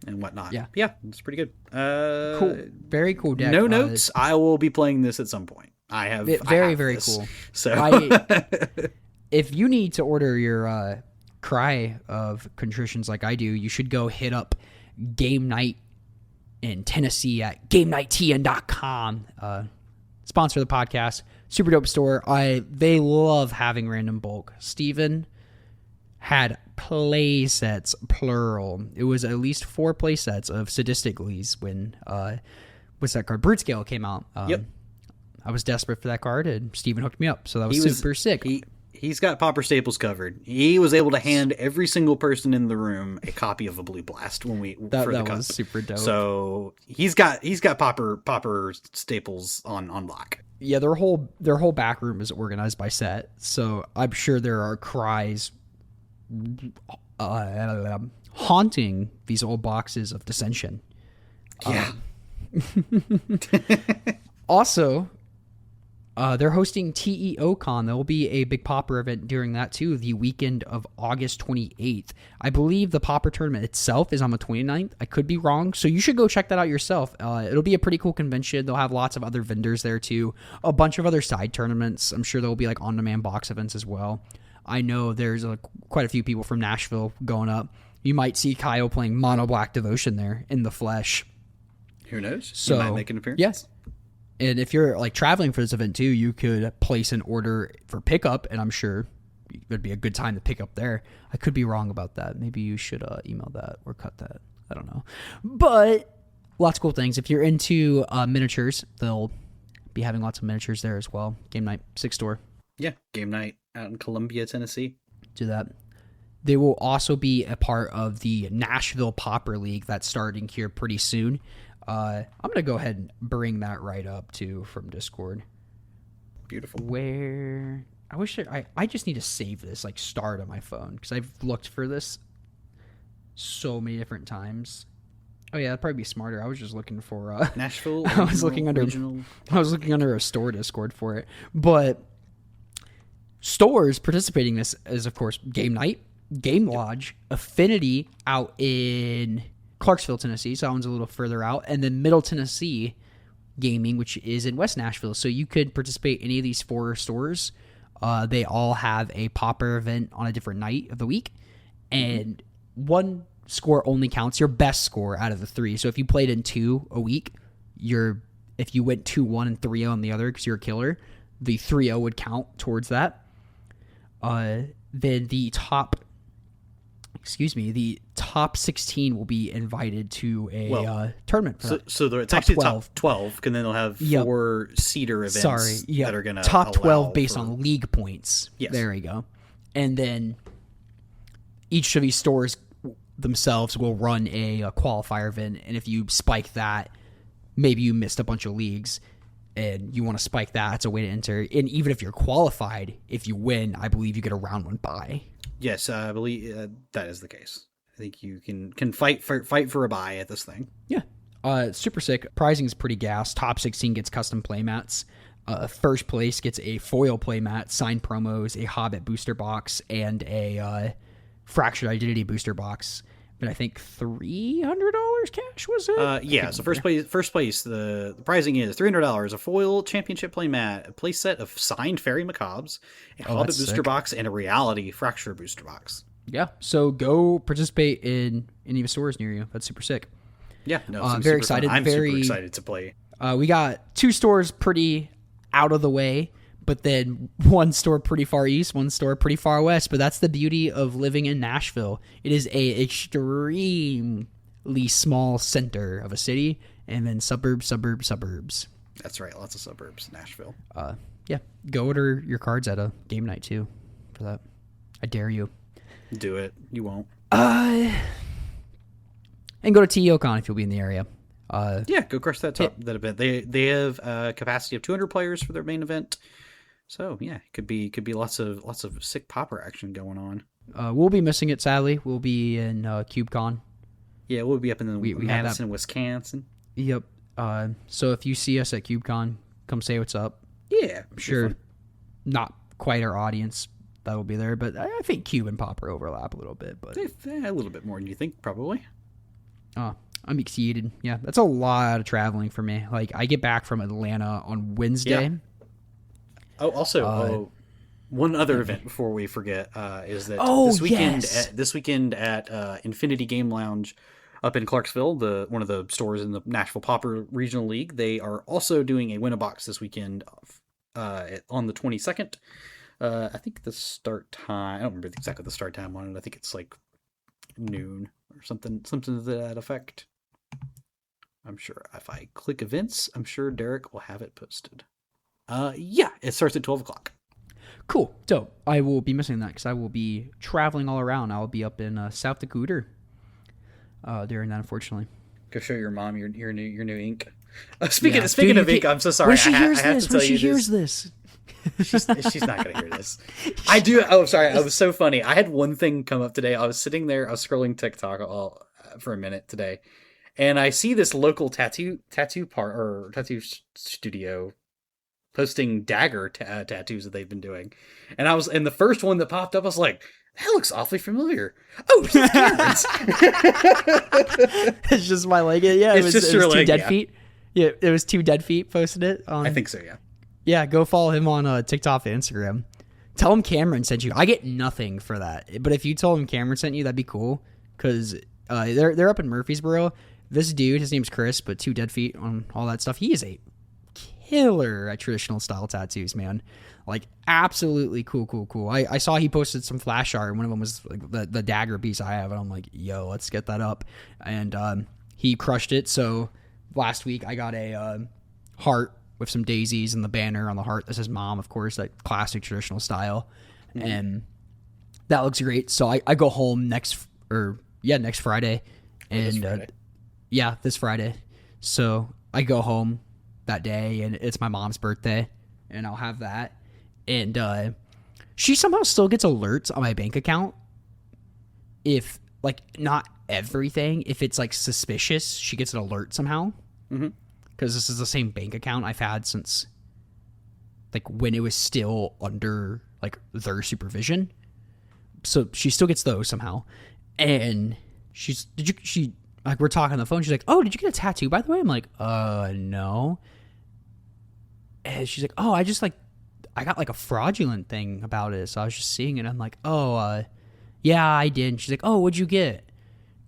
And whatnot. Yeah, it's pretty good. Cool, very cool deck. No notes. I will be playing this at some point. I have very this. cool. So if you need to order your cry of contritions like I do, you should go hit up Game Night in Tennessee at GameNightTN.com. Sponsor the podcast. Super dope store. They love having random bulk. Steven had play sets, plural. It was at least 4 play sets of Sadisticallys when what's that card? Brute Scale came out. Yep. I was desperate for that card, and Steven hooked me up, so that was super sick. He's got Pauper staples covered. He was able to hand every single person in the room a copy of a Blue Blast when that was super dope. So he's got Pauper staples on lock. Yeah, their whole back room is organized by set, so I'm sure there are cries haunting these old boxes of Dissension. Yeah. Also, they're hosting TEOCon. There will be a big Pauper event during that too, the weekend of August 28th. I believe the Pauper tournament itself is on the 29th. I could be wrong, so you should go check that out yourself. It'll be a pretty cool convention. They'll have lots of other vendors there too, a bunch of other side tournaments. I'm sure there will be like on-demand box events as well. I know there's quite a few people from Nashville going up. You might see Kyle playing Mono Black Devotion there in the flesh. Who knows? So, you might make an appearance. Yes. And if you're like traveling for this event too, you could place an order for pickup, and I'm sure it'd be a good time to pick up there. I could be wrong about that. Maybe you should email that or cut that. I don't know. But lots of cool things. If you're into miniatures, they'll be having lots of miniatures there as well. Game Night 6 store. Yeah, Game Night out in Columbia, Tennessee. Do that. They will also be a part of the Nashville Pauper League that's starting here pretty soon. I'm going to go ahead and bring that right up, too, from Discord. Beautiful. Where... I wish I just need to save this, like, start on my phone, because I've looked for this so many different times. Oh, yeah, that'd probably be smarter. I was just looking for... Nashville I was looking under a store Discord for it. But stores participating in this is, of course, Game Night, Game Lodge, Affinity out in... Clarksville, Tennessee, so that one's a little further out, and then Middle Tennessee Gaming, which is in West Nashville. So you could participate in any of these 4 stores. They all have a Pauper event on a different night of the week, and one score only counts your best score out of the 3. So if you played in 2 a week, if you went 2-1 and 3-0 on the other because you're a killer, the 3-0 would count towards that. Then the top 16 will be invited to a tournament. So it's actually 12. Top 12, and then they'll have 4 seeder events that are going to top 12 based on league points. Yes. There you go. And then each of these stores themselves will run a qualifier event, and if you spike that, maybe you missed a bunch of leagues, and you want to spike that, it's a way to enter. And even if you're qualified, if you win, I believe you get a round 1 bye. Yes, I believe that is the case. I think you can fight for a buy at this thing. Yeah, super sick. Pricing is pretty gas. Top 16 gets custom playmats. First place gets a foil playmat, signed promos, a Hobbit booster box, and a Fractured Identity booster box. But I think $300 cash was it? Yeah. So first place, the pricing is $300, a foil championship playmat, a play set of signed Fairy Macabres, a Hobbit booster box, and a Reality Fracture booster box. Yeah. So go participate in any of the stores near you. That's super sick. Yeah. No, very excited. I'm super excited to play. We got 2 stores pretty out of the way, but then 1 store pretty far east, 1 store pretty far west. But that's the beauty of living in Nashville. It is a extremely small center of a city, and then suburbs. That's right. Lots of suburbs, Nashville. Yeah. Go order your cards at a Game Night too for that. I dare you. Do it. You won't. And go to TEOCon if you'll be in the area. Yeah, go crush that event. They have a capacity of 200 players for their main event. So yeah, could be lots of sick Pauper action going on. We'll be missing it, sadly. We'll be in CubeCon. Yeah, we'll be up in Madison, Wisconsin. Yep. So if you see us at CubeCon, come say what's up. Yeah, I'm sure not quite our audience that will be there, but I think Cube and Pauper overlap a little bit. But a little bit more than you think, probably. I'm excited. Yeah, that's a lot of traveling for me. Like, I get back from Atlanta on Wednesday. Yeah. Oh, also, One other event before we forget is that this weekend at Infinity Game Lounge up in Clarksville, one of the stores in the Nashville Pauper Regional League, they are also doing a win-a-box this weekend on the 22nd. I think the start time, I don't remember exactly the start time on it. I think it's like noon or something to that effect. I'm sure if I click events, I'm sure Derek will have it posted. It starts at 12 o'clock. Cool. Dope. I will be missing that because I will be traveling all around. I'll be up in South Dakota during that, unfortunately. Go show your mom your new ink. Speaking of ink, I'm so sorry. When she hears this. She's not going to hear this. I do. Oh, sorry. It was so funny. I had one thing come up today. I was sitting there. I was scrolling TikTok for a minute today, and I see this local tattoo studio posting dagger tattoos that they've been doing, and the first one that popped up, I was like, that looks awfully familiar. Oh, it's Cameron's. It's just my leg. Yeah, it was your leg. 2 dead feet. Yeah, it was 2 dead feet posted it. I think so. Yeah. Yeah, go follow him on TikTok and Instagram. Tell him Cameron sent you. I get nothing for that, but if you told him Cameron sent you, that'd be cool. Because they're up in Murfreesboro. This dude, his name's Chris, but 2 dead feet on all that stuff. He is a killer at traditional style tattoos, man. Like, absolutely cool. I saw he posted some flash art, and one of them was like the dagger piece I have, and I'm like, yo, let's get that up. And he crushed it. So last week I got a heart with some daisies and the banner on the heart that says mom, of course, that classic traditional style. Mm-hmm. And that looks great. So I go home next Friday. And this Friday. So I go home that day, and it's my mom's birthday, and I'll have that. And she somehow still gets alerts on my bank account. If, like, not everything, if it's like suspicious, she gets an alert somehow. Mm-hmm. Because this is the same bank account I've had since, like, when it was still under, like, their supervision. So she still gets those somehow. And we're talking on the phone. She's like, oh, did you get a tattoo, by the way? I'm like, no. And she's like, oh, I got, like, a fraudulent thing about it. So I was just seeing it. I'm like, yeah, I did. And she's like, oh, what'd you get?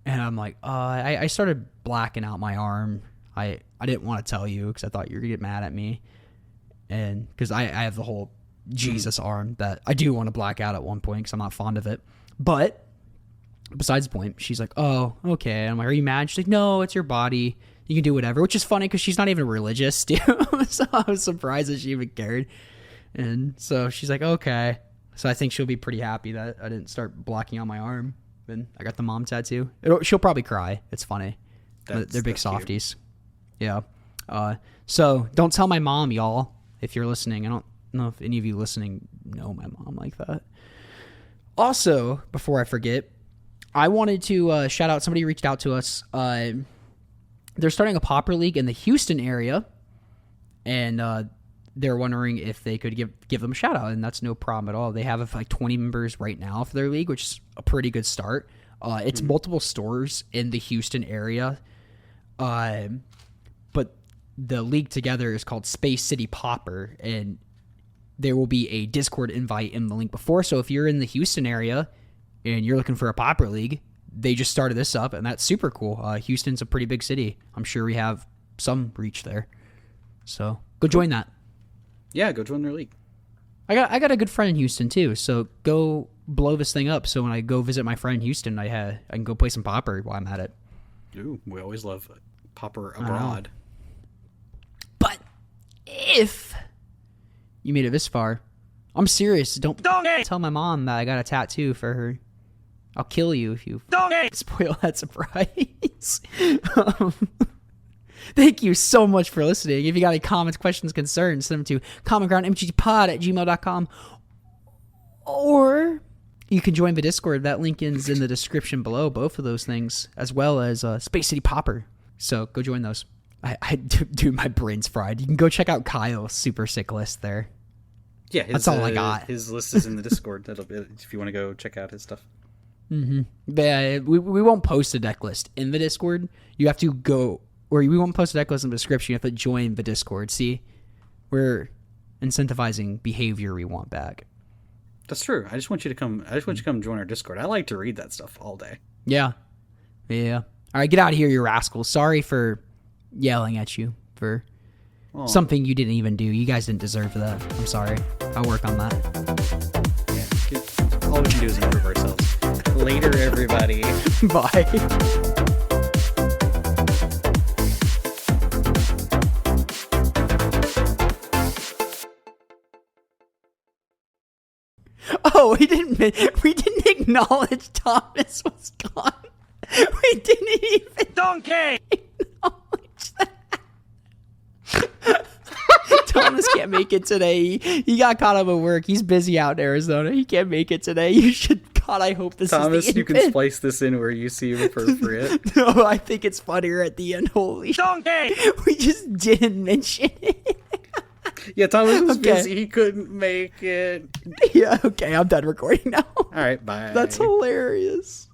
And I'm like, I started blacking out my arm. I didn't want to tell you because I thought you were going to get mad at me. And because I have the whole Jesus arm that I do want to black out at one point because I'm not fond of it. But besides the point, she's like, oh, okay. And I'm like, are you mad? She's like, no, it's your body. You can do whatever, which is funny because she's not even religious, too. So I was surprised that she even cared. And so she's like, okay. So I think she'll be pretty happy that I didn't start blocking out my arm. And I got the mom tattoo. She'll probably cry. It's funny. They're big softies. Cute. Yeah. So don't tell my mom, y'all, if you're listening. I don't know if any of you listening know my mom like that. Also, before I forget, I wanted to shout out, somebody reached out to us. They're starting a Pauper League in the Houston area, and they're wondering if they could give them a shout out, and that's no problem at all. They have like 20 members right now for their league, which is a pretty good start. It's multiple stores in the Houston area. But the league together is called Space City Pauper, and there will be a Discord invite in the link before. So if you're in the Houston area and you're looking for a Pauper League, they just started this up, and that's super cool. Houston's a pretty big city. I'm sure we have some reach there. So go join that. Yeah, go join their league. I got a good friend in Houston too, so go blow this thing up. So when I go visit my friend in Houston, I can go play some Pauper while I'm at it. Ooh, we always love Pauper abroad. But if you made it this far, I'm serious. Don't tell my mom that I got a tattoo for her. I'll kill you if you spoil that surprise. Thank you so much for listening. If you got any comments, questions, concerns, send them to commongroundmgpod@gmail.com. Or you can join the Discord. That link is in the description below, both of those things, as well as Space City Pauper. So go join those. Dude, my brain's fried. You can go check out Kyle's super sick list there. Yeah, that's all I got. His list is in the Discord. That'll be if you want to go check out his stuff. Mm-hmm. But we won't post a deck list in the Discord. You have to go, or we won't post a deck list in the description. You have to join the Discord. See, we're incentivizing behavior we want back. That's true. I just want you to come join our Discord. I like to read that stuff all day. Yeah. All right, get out of here, you rascal. Sorry for yelling at you for something you didn't even do. You guys didn't deserve that. I'm sorry. I'll work on that. Yeah. All we can do is improve ourselves. Later, everybody. Bye. Oh, we didn't acknowledge Thomas was gone. We didn't even Donkey! acknowledge that. Thomas can't make it today. He got caught up at work. He's busy out in Arizona. He can't make it today. You should. God, I hope this Thomas, is the you can splice this in where you see appropriate. No, I think it's funnier at the end. Holy Donkey! We just didn't mention it. Yeah, Thomas was busy. He couldn't make it. Yeah, okay. I'm done recording now. All right, bye. That's hilarious.